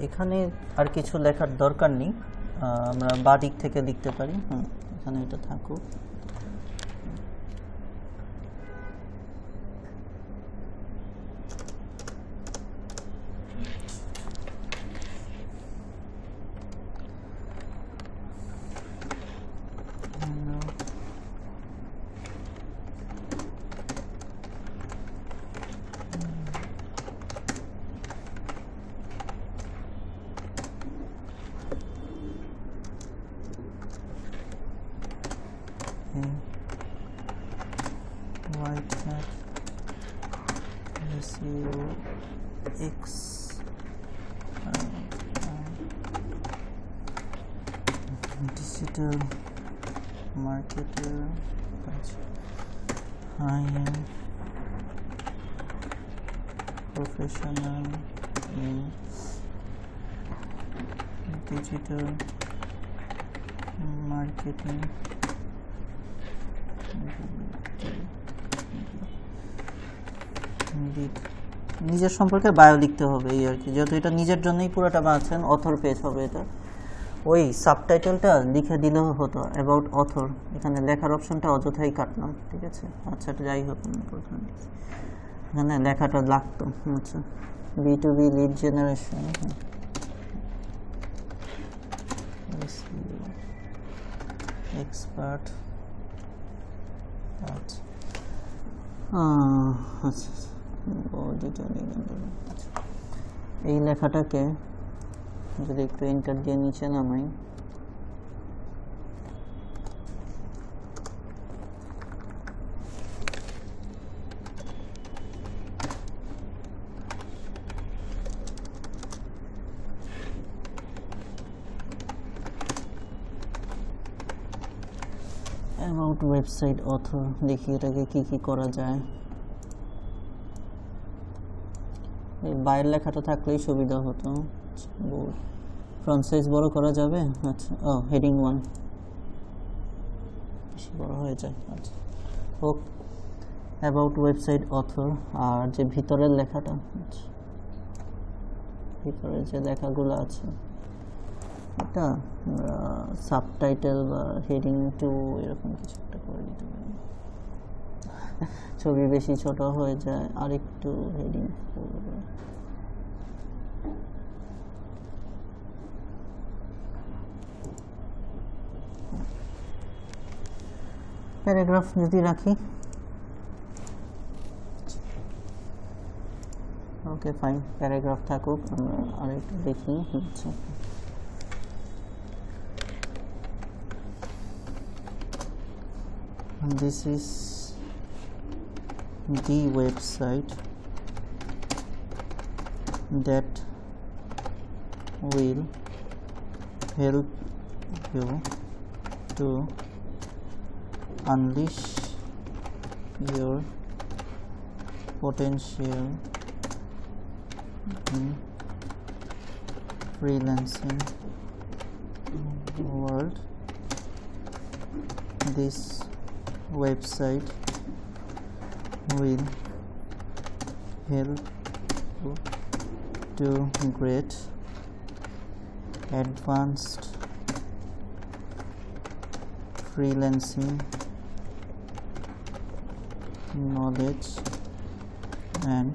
এখানে আর কিছু লেখার দরকার নেই, আমরা বাদিক থেকে লিখতে পারি। এখানে এটা থাকুক। white hat SEO X digital marketer, high-end professional in digital marketing. নিজের সম্পর্কে বায়ো লিখতে হবে এই আর কি, যেহেতু এটা নিজের জন্যই পুরোটা বানাচ্ছেন, অথর পেজ হবে এটা। ওই সাবটাইটেলটা লিখে দিলেও হতো অ্যাবাউট অথর, এখানে লেখার অপশনটা অযথাই কাটলাম, ঠিক আছে। আচ্ছা এটা যাই হোক, এখানে লেখাটা লাগতো। আচ্ছা B2B লিড জেনারেশন, এক্সপার্ট, আচ্ছা আচ্ছা এই লেখাটাকে যদি একটু এন্টার দিয়ে নিচে নামাই, অ্যাবাউট ওয়েবসাইট অথর দেখি এটাকে কি কি করা যায়। এই বাইরের লেখাটা থাকলেই সুবিধা হতো। ফ্রন্ট সাইজ বড় করা যাবে? আচ্ছা ও হেডিং 1 বেশি বড় হয়ে যায়। আচ্ছা হোক, অ্যাবাউট ওয়েবসাইট অথর। আর যে ভিতরের লেখাটা, আচ্ছা ভিতরে যে লেখাগুলো আছে এটা সাবটাইটেল বা হেডিং 2 এরকম কিছু একটা করে দিতে পারি। ছবি বেশি ছোট হয়ে যায়, আর একটু হেডিং করবে। প্যারাগ্রাফ যদি রাখি, ওকে ফাইন, প্যারাগ্রাফ থাকুক। আমরা আরেকটু দেখি হচ্ছে this is the website that will help you to unleash your potential in freelancing world. This website will help you to get advanced freelancing knowledge and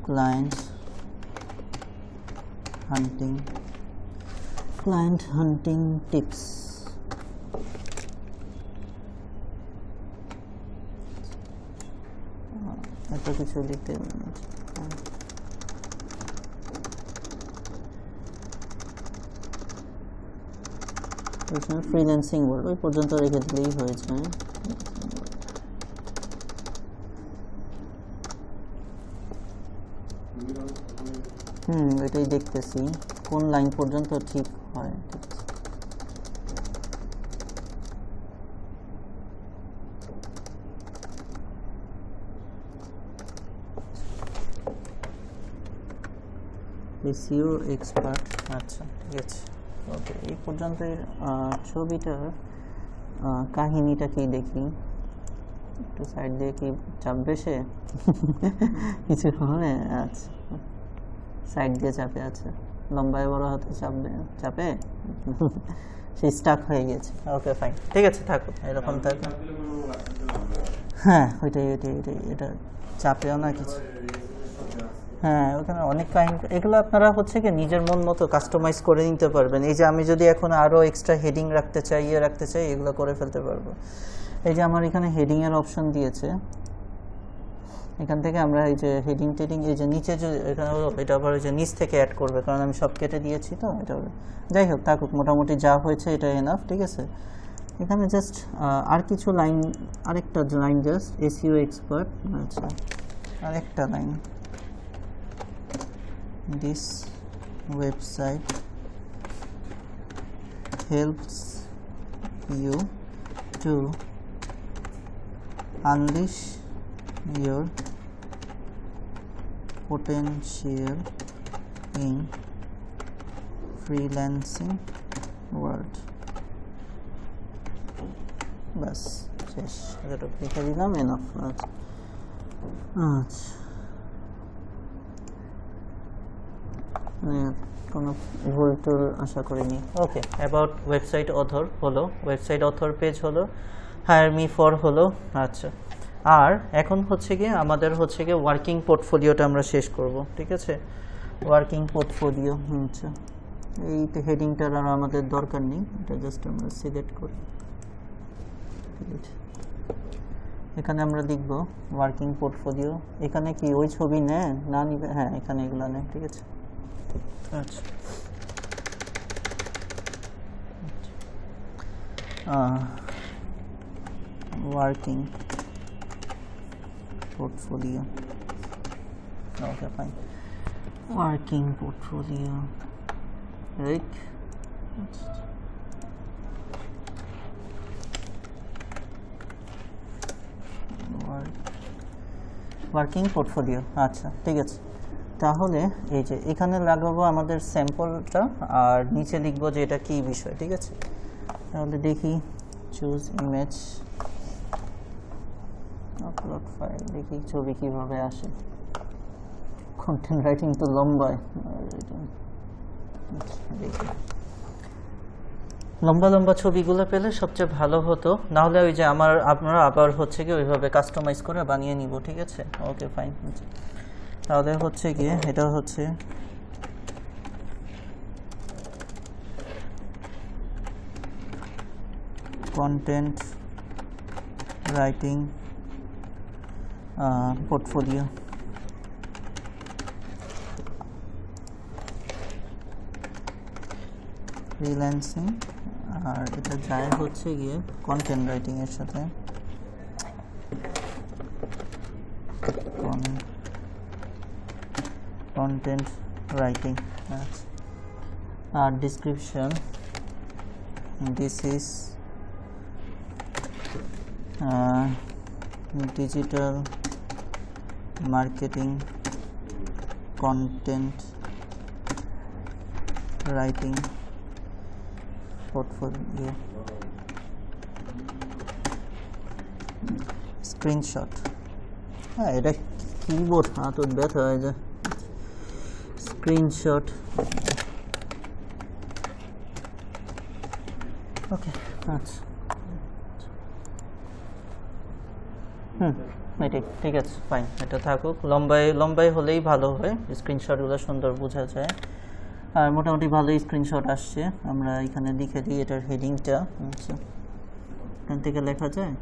client hunting tips. এত কিছু লিখতে freelancing world ওই পর্যন্ত রেখে দিলেই হয়ে যায়। এটাই দেখতেছি কোন লাইন পর্যন্ত ঠিক হয়। ঠিক আছে, SEO এক্সপার্ট। আচ্ছা ঠিক আছে, ওকে এই পর্যন্ত। ছবিটার কাহিনীটা কি দেখি একটু, সাইড দিয়ে কি চাপবে সে কিছু হবে? আচ্ছা সাইড দিয়ে চাপে আছে, লম্বায় বড় হাতে চাপে সে স্টাক হয়ে গেছে। ওকে ফাইন, ঠিক আছে থাকুক এরকম থাকুক। হ্যাঁ ওইটাই, এটা চাপেও না কিছু। হ্যাঁ ওখানে অনেক কাহিনী, এগুলো আপনারা হচ্ছে কি নিজের মন মতো কাস্টমাইজ করে নিতে পারবেন। এই যে আমি যদি এখন আরও এক্সট্রা হেডিং রাখতে চাই, এগুলো করে ফেলতে পারবো। এই যে আমার এখানে হেডিংয়ের অপশন দিয়েছে, এখান থেকে আমরা এই যে হেডিং টেডিং এই যে নিচে যে এখানে এটা আবার ওই যে নিচ থেকে অ্যাড করবে, কারণ আমি সব কেটে দিয়েছি তো এটা। যাই হোক থাকুক, মোটামুটি যা হয়েছে এটা এনাফ, ঠিক আছে। এখানে জাস্ট আর কিছু লাইন, আরেকটা লাইন জাস্ট SEO এক্সপার্ট। আচ্ছা আরেকটা line, this website helps you to unleash your potential in freelancing world. বাস শেষ, এটা লিখে দিলাম, এনাফ। আচ্ছা আচ্ছা, কোনো ভুল টুল আশা করিনি। ওকে, অ্যাবাউট ওয়েবসাইট অথর হলো, ওয়েবসাইট অথর পেজ হলো, হায়ার মি ফর হলো। আচ্ছা, আর এখন হচ্ছে গিয়ে আমাদের হচ্ছে গিয়ে ওয়ার্কিং পোর্টফোলিওটা আমরা শেষ করব, ঠিক আছে? ওয়ার্কিং পোর্টফোলিও, আচ্ছা এই হেডিংটার আর আমাদের দরকার নেই, এটা জাস্ট আমরা সিলেক্ট করি। ঠিক আছে, এখানে আমরা লিখব ওয়ার্কিং পোর্টফোলিও। এখানে কি ওই ছবি নেয় না নিবে? হ্যাঁ, এখানে এগুলো নেয়, ঠিক আছে। আচ্ছা, working portfolio, okay fine, working portfolio, right. Working portfolio, আচ্ছা ঠিক আছে। তাহলে এই যে এখানে লাগাবো আমাদের স্যাম্পলটা, আর নিচে লিখবো যে এটা কি বিষয়, ঠিক আছে? তাহলে দেখি, চুজ ইমেজ, আপলোড ফাইল, দেখি ছবি কিভাবে আসে। কন্টেন্ট রাইটিং তো লম্বায়, দেখি লম্বা লম্বা ছবিগুলো পেলে সবচেয়ে ভালো হতো, নাহলে ওই যে আপনারা আবার হচ্ছে কি ওইভাবে কাস্টমাইজ করে বানিয়ে নিব, ঠিক আছে? Okay fine. তাহলে হচ্ছে গিয়ে এটা হচ্ছে কন্টেন্ট রাইটিং পোর্টফোলিও। ফ্রিল্যান্সিং, আর এটা যায় হচ্ছে গিয়ে কন্টেন্ট রাইটিং এর সাথে, কন্টেন্ট রাইটিং। আর description, this is digital marketing content writing portfolio. Screenshot, হ্যাঁ এটা কিবোর্ড হাত ব্যথা হয়ে যায়। স্ক্রিনশট, ওকে আচ্ছা, এটাই ঠিক আছে, ফাইন, এটা থাকুক। লম্বাই হলেই ভালো হয়, স্ক্রিনশটগুলো সুন্দর বোঝা যায়। আর মোটামুটি ভালোই স্ক্রিনশট আসছে। আমরা এখানে লিখে দিই এটার হেডিংটা, আচ্ছা এখান থেকে লেখা যায়।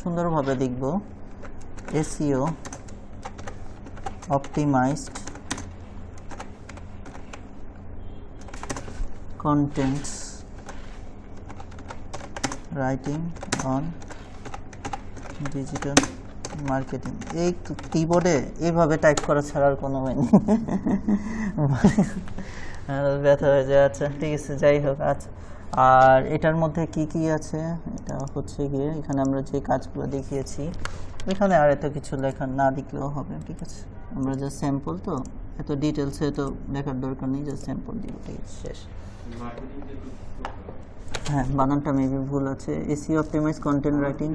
সুন্দরভাবে লিখব, SEO optimised contents writing on digital marketing। এই কিবোর্ডে এইভাবে টাইপ করা ছাড়া আর কোনো ওয়ে নেই, ব্যথা হয়ে যায়। আচ্ছা ঠিক আছে, যাই হোক। আচ্ছা, আর এটার মধ্যে কি কি আছে, এটা হচ্ছে গিয়ে এখানে আমরা যে কাজগুলো দেখিয়েছি, এখানে আর এত কিছু লেখা না লিখলেও হবে, ঠিক আছে? আমরা যা স্যাম্পল, তো এত ডিটেলসে তো লেখার দরকার নেই, যা স্যাম্পল দিব, ঠিক আছে, শেষ। হ্যাঁ, বানানটা মেবি ভুল আছে। এসইও অপটিমাইজ কন্টেন্ট রাইটিং,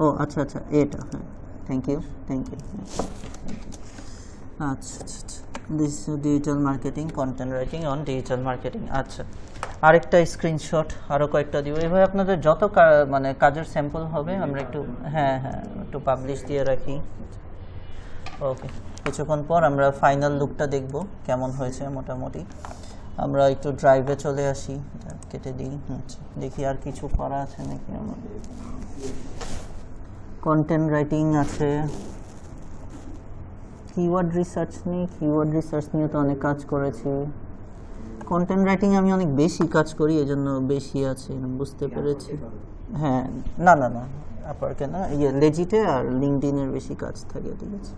ও আচ্ছা আচ্ছা, এটা হ্যাঁ, থ্যাংক ইউ। আচ্ছা আচ্ছা, this digital marketing content writing on digital marketing. আচ্ছা, আরেকটা স্ক্রিনশট, আরও কয়েকটা দিব। এইভাবে আপনাদের যত মানে কাজের স্যাম্পল হবে আমরা একটু একটু পাবলিশ দিয়ে রাখি। ওকে, কিছুক্ষণ পর আমরা ফাইনাল লুকটা দেখব কেমন হয়েছে। মোটামুটি আমরা একটু ড্রাইভে চলে আসি, কেটে দিই। আচ্ছা, দেখি আর কিছু করা আছে নাকি আমাদের। কন্টেন্ট রাইটিং আছে, কিওয়ার্ড রিসার্চ নিয়ে তো অনেক কাজ করেছি। কন্টেন্ট রাইটিং আমি অনেক বেশি কাজ করি, এজন্য বেশি আছে বুঝতে পেরেছি। হ্যাঁ, না না না, আপওয়ার্কে না, লেজিটে আর লিঙ্কডইনের বেশি কাজ থাকে, ঠিক আছে।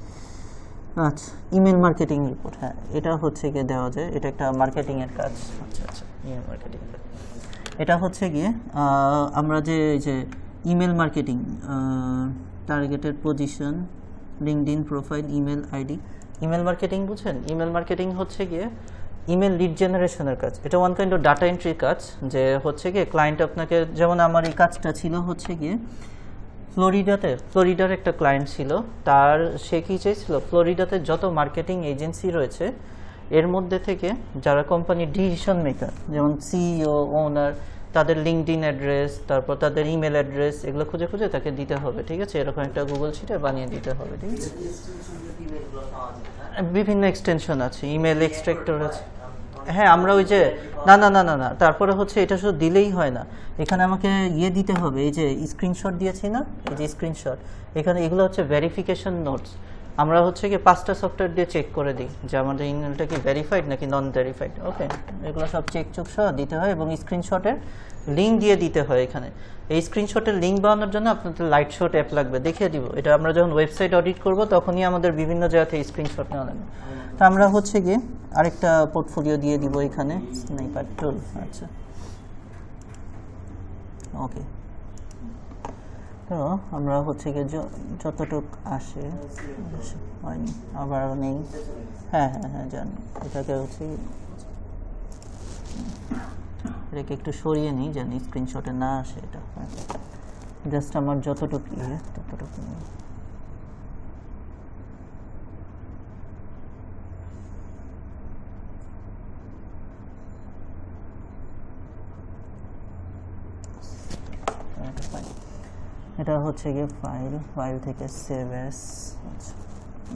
আচ্ছা, ইমেল মার্কেটিং রিপোর্ট, হ্যাঁ এটা হচ্ছে গিয়ে দেওয়া যায়, এটা একটা মার্কেটিংয়ের কাজ। আচ্ছা আচ্ছা, ইমেল মার্কেটিং, এটা হচ্ছে গিয়ে আমরা যে email marketing, targeted position, LinkedIn profile, email ID. Email marketing বুঝছেন? ইমেল মার্কেটিং হচ্ছে গিয়ে ইমেল লিড জেনারেশনের কাজ। এটা ওয়ান কাইন্ড অফ ডাটা এন্ট্রির কাজ, যে হচ্ছে গিয়ে ক্লায়েন্ট আপনাকে, যেমন আমার এই কাজটা ছিল হচ্ছে গিয়ে ফ্লোরিডার একটা ক্লায়েন্ট ছিল, তার সে কী চাইছিল, ফ্লোরিডাতে যত মার্কেটিং এজেন্সি রয়েছে এর মধ্যে থেকে যারা কোম্পানির ডিসিশন মেকার, যেমন সিইও, ওনার, তাদের লিঙ্কডইন অ্যাড্রেস, তারপর তাদের ইমেল অ্যাড্রেস, এগুলো খুঁজে খুঁজে তাকে দিতে হবে, ঠিক আছে। এরকম একটা গুগল শিটে বানিয়ে দিতে হবে, ঠিক আছে। বিভিন্ন এক্সটেনশন আছে, ইমেল এক্সট্রাক্টর আছে। হ্যাঁ, আমরা ওই যে না না না না না, তারপরে হচ্ছে এটা শুধু দিলেই হয় না, এখানে আমাকে দিতে হবে, এই যে স্ক্রিনশট দিয়েছি না, এই যে স্ক্রিনশট, এখানে এগুলো হচ্ছে ভেরিফিকেশন নোটস। আমরা হচ্ছে কি 5টা সফটওয়্যার দিয়ে চেক করে দিই যে আমাদের ইমেলটা কি ভেরিফাইড নাকি নন ভেরিফাইড, ওকে। এগুলো সব চেক সহ দিতে হয়, এবং স্ক্রিনশটের লিঙ্ক দিয়ে দিতে হয় এখানে। এই স্ক্রিনশটের লিঙ্ক বানানোর জন্য আপনাদের লাইট শট অ্যাপ লাগবে, দেখিয়ে দিব। এটা আমরা যখন ওয়েবসাইট অডিট করব তখনই আমাদের বিভিন্ন জায়গা থেকে স্ক্রিনশট নেওয়া লাগবে। তো আমরা হচ্ছে গিয়ে আরেকটা পোর্টফোলিও দিয়ে দিব এখানে, স্নাইপার টুল। আচ্ছা, ওকে। তো আমরা হচ্ছে গিয়ে যতটুক আসে, হয়নি আবার নেই, হ্যাঁ হ্যাঁ হ্যাঁ জানি, এটাকে হচ্ছে এটাকে একটু সরিয়ে নিই যেন স্ক্রিনশটে না আসে, এটা জাস্ট আমার যতটুকু ততটুকু নিই। এটা হচ্ছে গিয়ে ফাইল থেকে সেভ অ্যাস,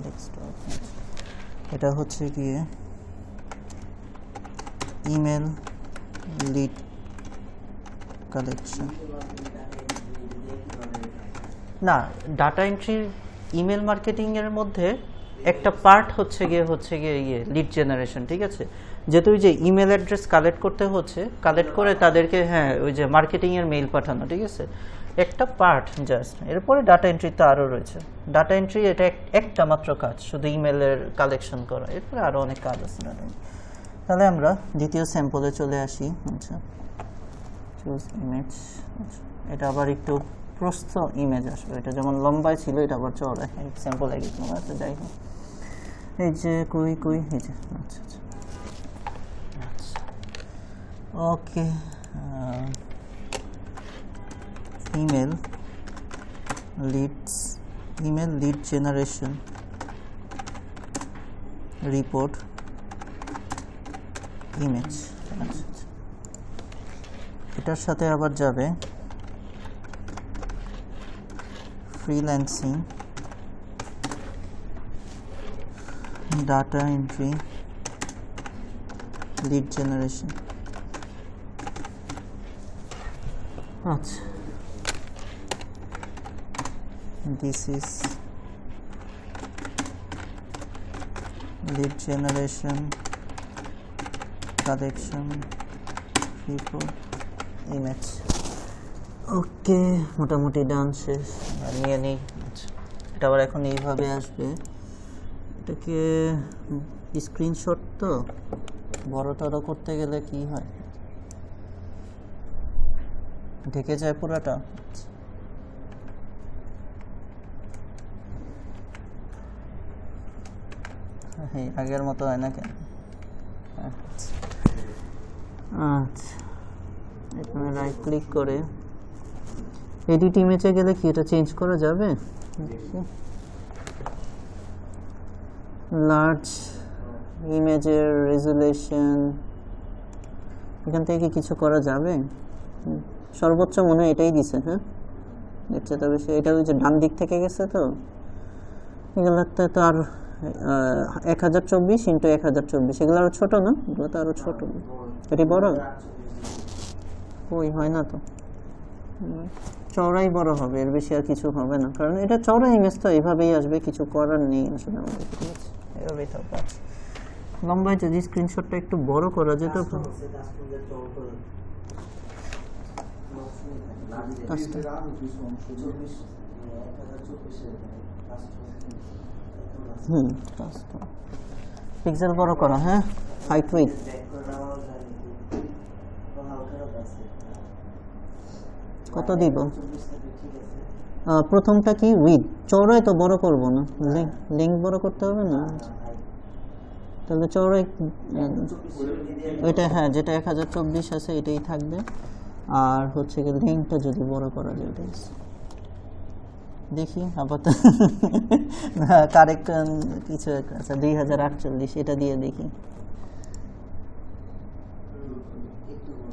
ডেস্কটপ। এটা হচ্ছে গিয়ে ইমেল লিড কালেকশন, না ডাটা এন্ট্রির ইমেল মার্কেটিং এর মধ্যে একটা পার্ট হচ্ছে গিয়ে লিড জেনারেশন, ঠিক আছে। যেহেতু ওই যে ইমেল অ্যাড্রেস কালেক্ট করতে হচ্ছে, কালেক্ট করে তাদেরকে, হ্যাঁ ওই যে মার্কেটিং এর মেইল পাঠানো, ঠিক আছে, একটা পার্ট জাস্ট। এরপরে ডাটা এন্ট্রি তো আরও রয়েছে। ডাটা এন্ট্রি এটা একটা মাত্র কাজ, শুধু ইমেলের কালেকশন করা, এরপরে আরও অনেক কাজ আছে ডাটা এন্ট্রি। তাহলে আমরা দ্বিতীয় স্যাম্পলে চলে আসি। আচ্ছা, চুজ ইমেজ। এটা আবার একটু প্রস্থ ইমেজ আসবে, এটা যেমন লম্বায় ছিল এটা আবার চড়ায়, স্যাম্পল একই তোমার আছে, যাই হোক। এই যে কই এই যে, আচ্ছা আচ্ছা okay. Email lead generation report image, এটার সাথে আবার যাবে freelancing data entry lead generation. আচ্ছা, this is lead generation collection report image, okay. মোটামুটি ডান, শেষ, নিয়ে নিই। আচ্ছা, এটা আবার এখন এইভাবে আসবে, এটাকে স্ক্রিনশট তো বড় করতে গেলে কি হয়, ঢেকে যায় পুরোটা। হ্যাঁ, আগের মতো হয় না কেন? আচ্ছা, এখানে রাইট ক্লিক করে এডিট ইমেজে গেলে কি এটা চেঞ্জ করা যাবে? লার্জ ইমেজের রেজুলেশন, এখান থেকে কি কিছু করা যাবে? সর্বোচ্চ মনে হয় এটাই দিছে, হ্যাঁ দেখছে, তবে সে এটা ওই যে ডান দিক থেকে গেছে, তো এগুলোতে তো আর 1024x1024, এগুলো আরো ছোট না? এগুলো তো আরো ছোট, এটি বড় ওই হয় না, তো চওড়াই বড় হবে, এর বেশি আর কিছু হবে না, কারণ এটা চওড়া ইমেজ, তো এভাবেই আসবে, কিছু করার নেই আসলে আমাদের, ঠিক আছে, এভাবেই থাকবে। লম্বায় যদি স্ক্রিনশটটা একটু বড় করা যেত। পিক্সেল বড় করা, হ্যাঁ, হাইট উইডথ। কত দিব? প্রথমটা কি উইথ, চওড়াই তো বড় করব না, লিঙ্ক বড় করতে হবে না, তাহলে চওড়াই ওইটা, হ্যাঁ, যেটা 1024 আছে এটাই থাকবে। আর হচ্ছে কি লিঙ্কটা যদি বড় করা যায়, দেখি আপাতত কারেক্ট কিছু আচ্ছা 2048 এটা দিয়ে দেখি,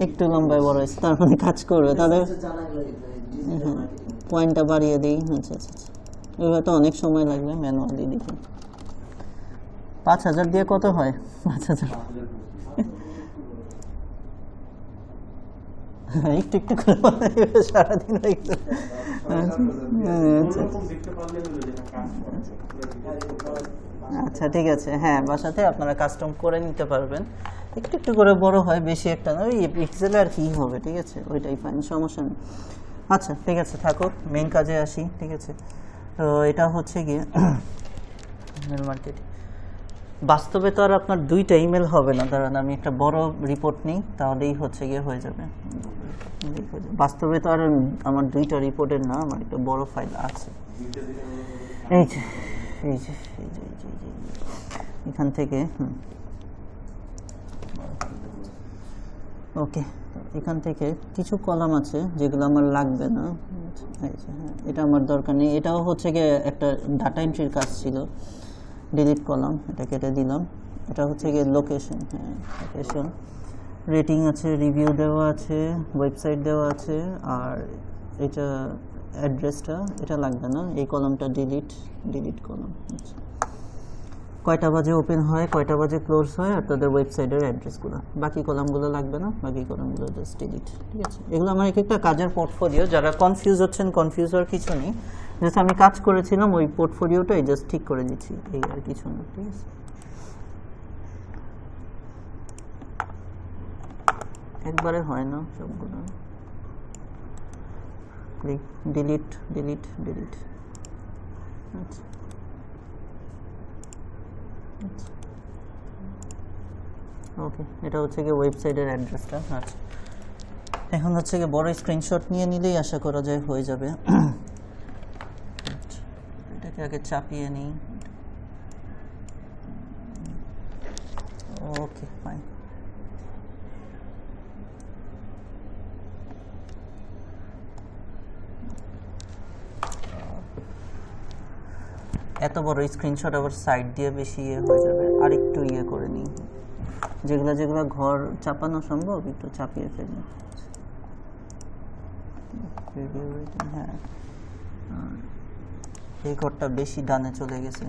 একটু লম্বায় বড় হয়েছে, তার মানে কাজ করবে। তাহলে পয়েন্টটা বাড়িয়ে দিই। আচ্ছা আচ্ছা আচ্ছা, এবার তো অনেক সময় লাগবে, ম্যানুয়ালি দেখি। 5000 দিয়ে কত হয়? 5000 একটু একটু করে সারাদিন হয়েছে। আচ্ছা ঠিক আছে, হ্যাঁ, বাসাতে আপনারা কাস্টম করে নিতে পারবেন। একটু একটু করে বড় হয়, বেশি একটা না, ওই পিক্সেলে আর কি হবে, ঠিক আছে, ওইটাই ফাইন, সমস্যা নেই। আচ্ছা ঠিক আছে, থাকুক, মেইন কাজে আসি, ঠিক আছে। তো এটা হচ্ছে গিয়ে ইমেল মার্কেটিং। বাস্তবে তো আর আপনার 2টা ইমেল হবে না, দাঁড়ান আমি একটা বড় রিপোর্ট নিই, তাহলেই হচ্ছে গিয়ে হয়ে যাবে। বাস্তবে তো আর আমার 2টা রিপোর্টের না, আমার একটা বড় ফাইল আছে। এই যে এই যে এই যে এখান থেকে, ওকে, এখান থেকে কিছু কলাম আছে যেগুলো আমার লাগবে না। হ্যাঁ, এটা আমার দরকার নেই। এটাও হচ্ছে গিয়ে একটা ডাটা এন্ট্রির কাজ ছিল, ডিলিট কলাম, এটা কেটে দিলাম। এটা হচ্ছে গিয়ে লোকেশন, হ্যাঁ, লোকেশন, রেটিং আছে, রিভিউ দেওয়া আছে, ওয়েবসাইট দেওয়া আছে, আর এটা অ্যাড্রেসটা, এটা লাগবে না। এই কলামটা ডিলিট কলাম। আচ্ছা, কয়টা বাজে ওপেন হয়, কয়টা বাজে ক্লোজ হয়, আর তাদের ওয়েবসাইটের অ্যাড্রেসগুলো, বাকি কলামগুলো লাগবে না, বাকি কলামগুলো জাস্ট ডিলিট, ঠিক আছে। এগুলো আমার এক একটা কাজের পোর্টফোলিও, যারা কনফিউজ হচ্ছেন, কনফিউজ হওয়ার কিছু নেই, জাস্ট আমি কাজ করেছিলাম ওই পোর্টফোলিওটাই জাস্ট ঠিক করে দিচ্ছি, এই আর কিছু না, ঠিক আছে। একবারে হয় না সবগুলো, ক্লিক, ডিলিট ডিলিট ডিলিট। আচ্ছা ওকে, এটা হচ্ছে গিয়ে ওয়েবসাইটের অ্যাড্রেসটা। আচ্ছা, এখন হচ্ছে গিয়ে বড় স্ক্রিনশট নিয়ে নিলেই আশা করা যায় হয়ে যাবে। এটাকে আগে চাপিয়ে নিই। ওকে ফাইন, এত বড় স্ক্রিনশট আবার সাইড দিয়ে বেশি হয়ে যাবে, আর একটু করে নিই, যেগুলো যেগুলো ঘর চাপানো সম্ভব একটু চাপিয়ে ফেলি। হ্যাঁ, এই ঘরটা বেশি ডানে চলে গেছে,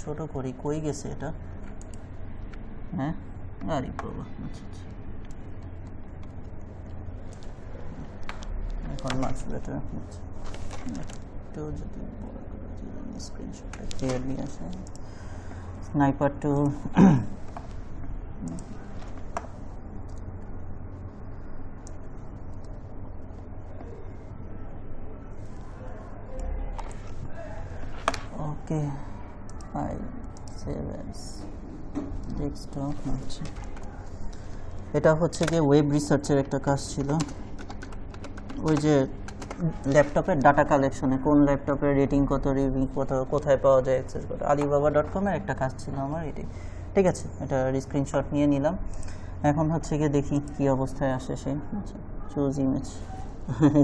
ছোট করি, কই গেছে এটা? হ্যাঁ, আরে বাবা, আচ্ছা আচ্ছা, এখন মাছ বেটার। একটু যদি স্ক্রিনশটটা ক্লিয়ারলি আসে, স্নাইপার টু, ওকে, ফাইল সেভ অ্যাজ ডেস্কটপ। আচ্ছা, এটা হচ্ছে যে ওয়েব রিসার্চের একটা কাজ ছিল, ওই যে ল্যাপটপের ডাটা কালেকশনে কোন ল্যাপটপের রেটিং কত, রিভিউ কত, কোথায় পাওয়া যায়, অ্যাক্সেস কত, alibaba.com-এর একটা কাজ ছিল আমার এটি, ঠিক আছে। এটা স্ক্রিনশট নিয়ে নিলাম। এখন হচ্ছে গিয়ে দেখি কি অবস্থায় আসে সে। আচ্ছা, চুজ ইমেজ,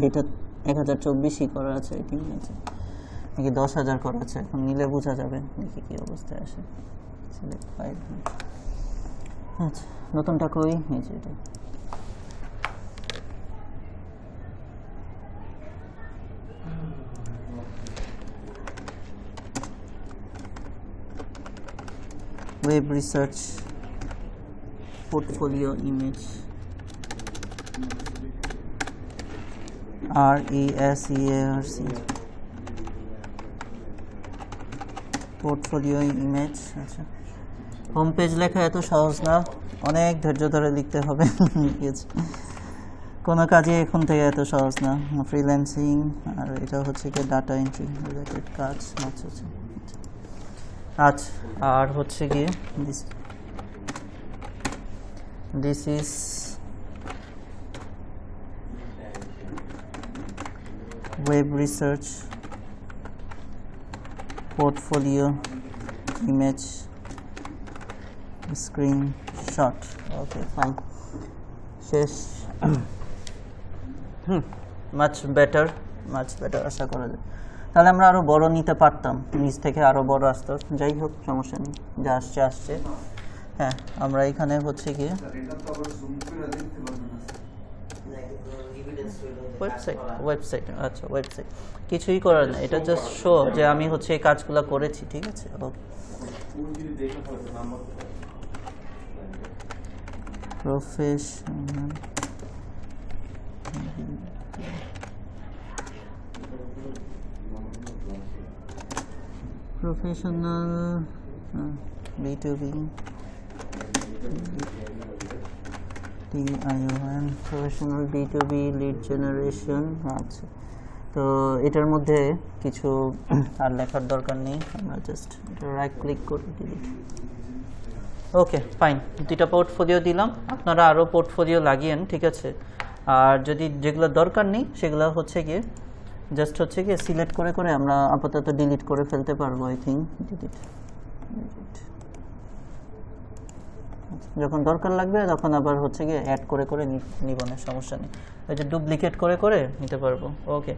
এটা 1024ই করা আছে, আই থিঙ্ক, আছে নাকি 10,000 করা আছে, এখন নিলে বোঝা যাবে, দেখি কি অবস্থায় আসে। সিলেক্ট ফাইল, আচ্ছা, নতুনটা কই, এই যে এটা। Web research portfolio image, RESEARC, portfolio image। আচ্ছা, হোম পেজ লেখা এত সহজ না, অনেক ধৈর্য ধরে লিখতে হবে। কোনো কাজই এখন থেকে এত সহজ না। ফ্রিল্যান্সিং আর এটা হচ্ছে কি ডাটা এন্ট্রি রিলেটেড কাজ। আচ্ছা আচ্ছা আচ্ছা, আর হচ্ছে গিয়ে this is web research portfolio image screenshot. Okay, fine. শেষ। much better আশা করা যায়। তাহলে আমরা আরো বড় নিতে পারতাম, নিচ থেকে আরো বড় আসতো। যাই হোক, সমস্যা নেই, যা আসছে আসছে। হ্যাঁ, আমরা এখানে হচ্ছে গিয়ে ওয়েবসাইট আচ্ছা ওয়েবসাইট কিছুই করার না, এটা জাস্ট শো যে আমি হচ্ছে এই কাজগুলো করেছি, ঠিক আছে। Okay, professional B2B TION professional B2B lead generation. আচ্ছা, তো এটার মধ্যে কিছু আর লেখার দরকার নেই, আমরা জাস্ট এটা রাইট ক্লিক করে ডিলিট। ওকে, ফাইন, দুইটা পোর্টফোলিও দিলাম, আপনারা আরও পোর্টফোলিও লাগিয়েন, ঠিক আছে। আর যদি যেগুলো দরকার নেই সেগুলো হচ্ছে গিয়ে জাস্ট হচ্ছে গিয়ে সিলেক্ট করে করে আমরা আপাতত ডিলিট করে ফেলতে পারবো। আই থিঙ্ক ডিলিট, যখন দরকার লাগবে তখন আবার হচ্ছে গিয়ে অ্যাড করে করে নিবনের সমস্যা নেই, ওই যে ডুপ্লিকেট করে করে নিতে পারবো। ওকে,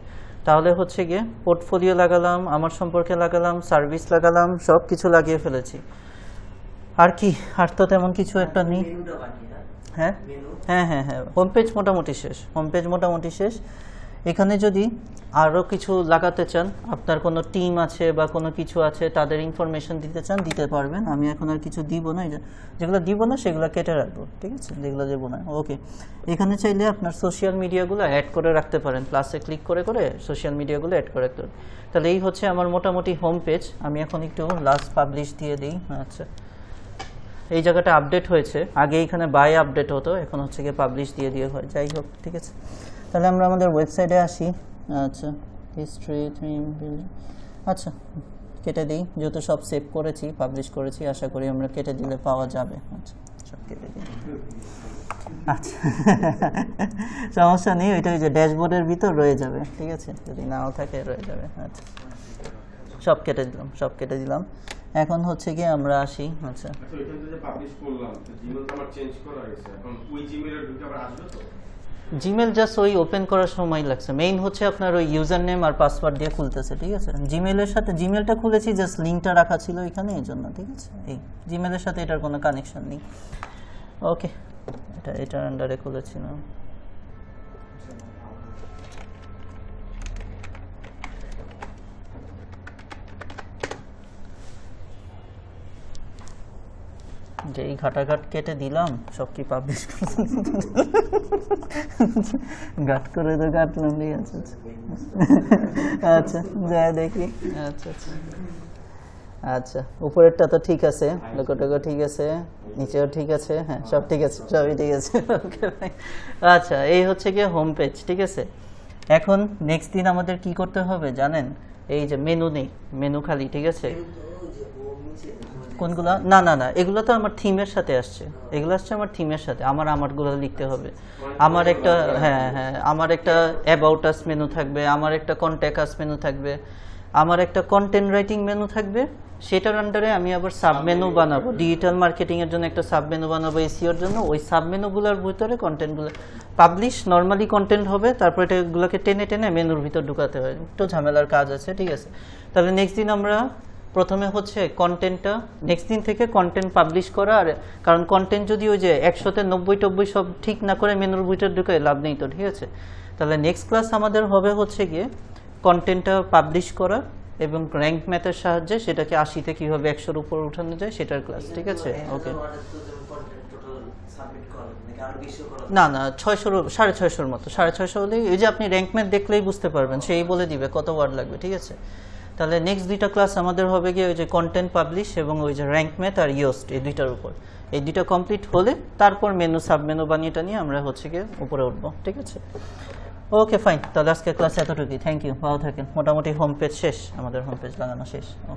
তাহলে হচ্ছে গিয়ে পোর্টফোলিও লাগালাম, আমার সম্পর্কে লাগালাম, সার্ভিস লাগালাম, সব কিছু লাগিয়ে ফেলেছি। আর কি, আর তো তেমন কিছু একটা নেই। হ্যাঁ হ্যাঁ হ্যাঁ হ্যাঁ, হোম পেজ মোটামুটি শেষ। এখানে যদি আরও কিছু লাগাতে চান, আপনার কোনো টিম আছে বা কোনো কিছু আছে, তাদের ইনফরমেশন দিতে চান, দিতে পারবেন। আমি এখন আর কিছু দিব না, যেগুলো দিব না সেগুলো কেটে রাখবো, ঠিক আছে, যেগুলো দেবো না। ওকে, এখানে চাইলে আপনার সোশ্যাল মিডিয়াগুলো অ্যাড করে রাখতে পারেন, প্লাসে ক্লিক করে করে সোশ্যাল মিডিয়াগুলো অ্যাড করে রাখতে পারেন। তাহলে এই হচ্ছে আমার মোটামুটি হোম পেজ। আমি এখন একটু লাস্ট পাবলিশ দিয়ে দিই। আচ্ছা, এই জায়গাটা আপডেট হয়েছে, আগে এখানে বাই আপডেট হতো, এখন হচ্ছে গিয়ে পাবলিশ দিয়ে দিয়ে হয়। যাই হোক, ঠিক আছে, তাহলে আমরা আমাদের ওয়েবসাইটে আসি। আচ্ছা, হিস্ট্রি আচ্ছা কেটে দিই, যেহেতু সব সেভ করেছি, পাবলিশ করেছি, আশা করি আমরা কেটে দিলে পাওয়া যাবে। আচ্ছা, সব কেটে দিই। আচ্ছা, সমস্যা নেই, ওইটা ওই যে ড্যাশবোর্ডের ভিতর রয়ে যাবে, ঠিক আছে, যদি নাও থাকে রয়ে যাবে। আচ্ছা, সব কেটে দিলাম। এখন হচ্ছে গিয়ে আমরা আসি। আচ্ছা, জিমেল জাস্ট ওই ওপেন করার সময় লাগছে, মেইন হচ্ছে আপনার ওই ইউজার নেম আর পাসওয়ার্ড দিয়ে খুলতেছে, ঠিক আছে। জিমেলের সাথে জিমেলটা খুলেছি, জাস্ট লিঙ্কটা রাখা ছিল এখানে, এই জন্য, ঠিক আছে। এই জিমেলের সাথে এটার কোনো কানেকশন নেই। ওকে, এটার আন্ডারে খুলেছিলাম। যে এই ঘাটাঘাট কেটে দিলাম, সব কি পাবলিশ ঘাট করে তো কাটলাম, ঠিক আছে। আচ্ছা, যাই দেখি। আচ্ছা আচ্ছা আচ্ছা, উপরেরটা তো ঠিক আছে, লোগোটোগো ঠিক আছে, নিচেও ঠিক আছে, হ্যাঁ সব ঠিক আছে, সবই ঠিক আছে। আচ্ছা, এই হচ্ছে গিয়ে হোম পেজ, ঠিক আছে। এখন নেক্সট দিন আমাদের কি করতে হবে জানেন? এই যে মেনু নেই, মেনু খালি, ঠিক আছে। কোনগুলা? না না না, এগুলো তো আমার থিমের সাথে আসছে, এগুলো আসছে আমার থিমের সাথে, আমারগুলো লিখতে হবে। আমার একটা আমার একটা অ্যাবাউট আস মেনু থাকবে, আমার একটা কন্ট্যাক্ট আস মেনু থাকবে, আমার একটা কন্টেন্ট রাইটিং মেনু থাকবে, সেটার আন্ডারে আমি আবার সাব মেনু বানাবো, ডিজিটাল মার্কেটিং এর জন্য একটা সাব মেনু বানাবো, এসইওর জন্য। ওই সাব মেনুগুলোর ভিতরে কন্টেন্টগুলো পাবলিশ নর্মালি কন্টেন্ট হবে, তারপর এটাগুলোকে টেনে টেনে মেনুর ভিতর ঢুকাতে হয়, একটু ঝামেলার কাজ আছে, ঠিক আছে। তাহলে নেক্সট দিন আমরা প্রথমে হচ্ছে কন্টেন্টটা, নেক্সট দিন থেকে কন্টেন্ট পাবলিশ করা। আর কারণ কন্টেন্ট যদি ওই যে 100-তে 90-90 সব ঠিক না করে মেনুর ভিতর ঢুকে লাভ নেই তো, ঠিক আছে। তাহলে নেক্সট ক্লাস আমাদের হবে হচ্ছে গিয়ে কন্টেন্টটা পাবলিশ করা এবং র্যাঙ্ক ম্যাথের সাহায্যে সেটাকে 80-তে কীভাবে 100-র উপর উঠানো যায় সেটার ক্লাস, ঠিক আছে। ওকে, না না, 600 650-র মতো, 650 হলেই, এই যে আপনি র্যাঙ্ক ম্যাথ দেখলেই বুঝতে পারবেন, সেই বলে দিবে কত ওয়ার্ড লাগবে, ঠিক আছে। তাহলে নেক্সট দুইটা ক্লাস আমাদের হবে গিয়ে ওই যে কন্টেন্ট পাবলিশ এবং ওই যে র্যাঙ্ক ম্যাথ আর ইয়োস্ট, এই দুইটার উপর। এই দুইটা কমপ্লিট হলে তারপর মেনু সাব মেনু বানিয়েটা নিয়ে আমরা হচ্ছে গিয়ে উপরে উঠবো, ঠিক আছে? ওকে ফাইন, তাহলে আজকে ক্লাস এতটুকুই। থ্যাংক ইউ, ভালো থাকেন। মোটামুটি হোম পেজ শেষ, আমাদের হোম পেজ লাগানো শেষ। ওকে।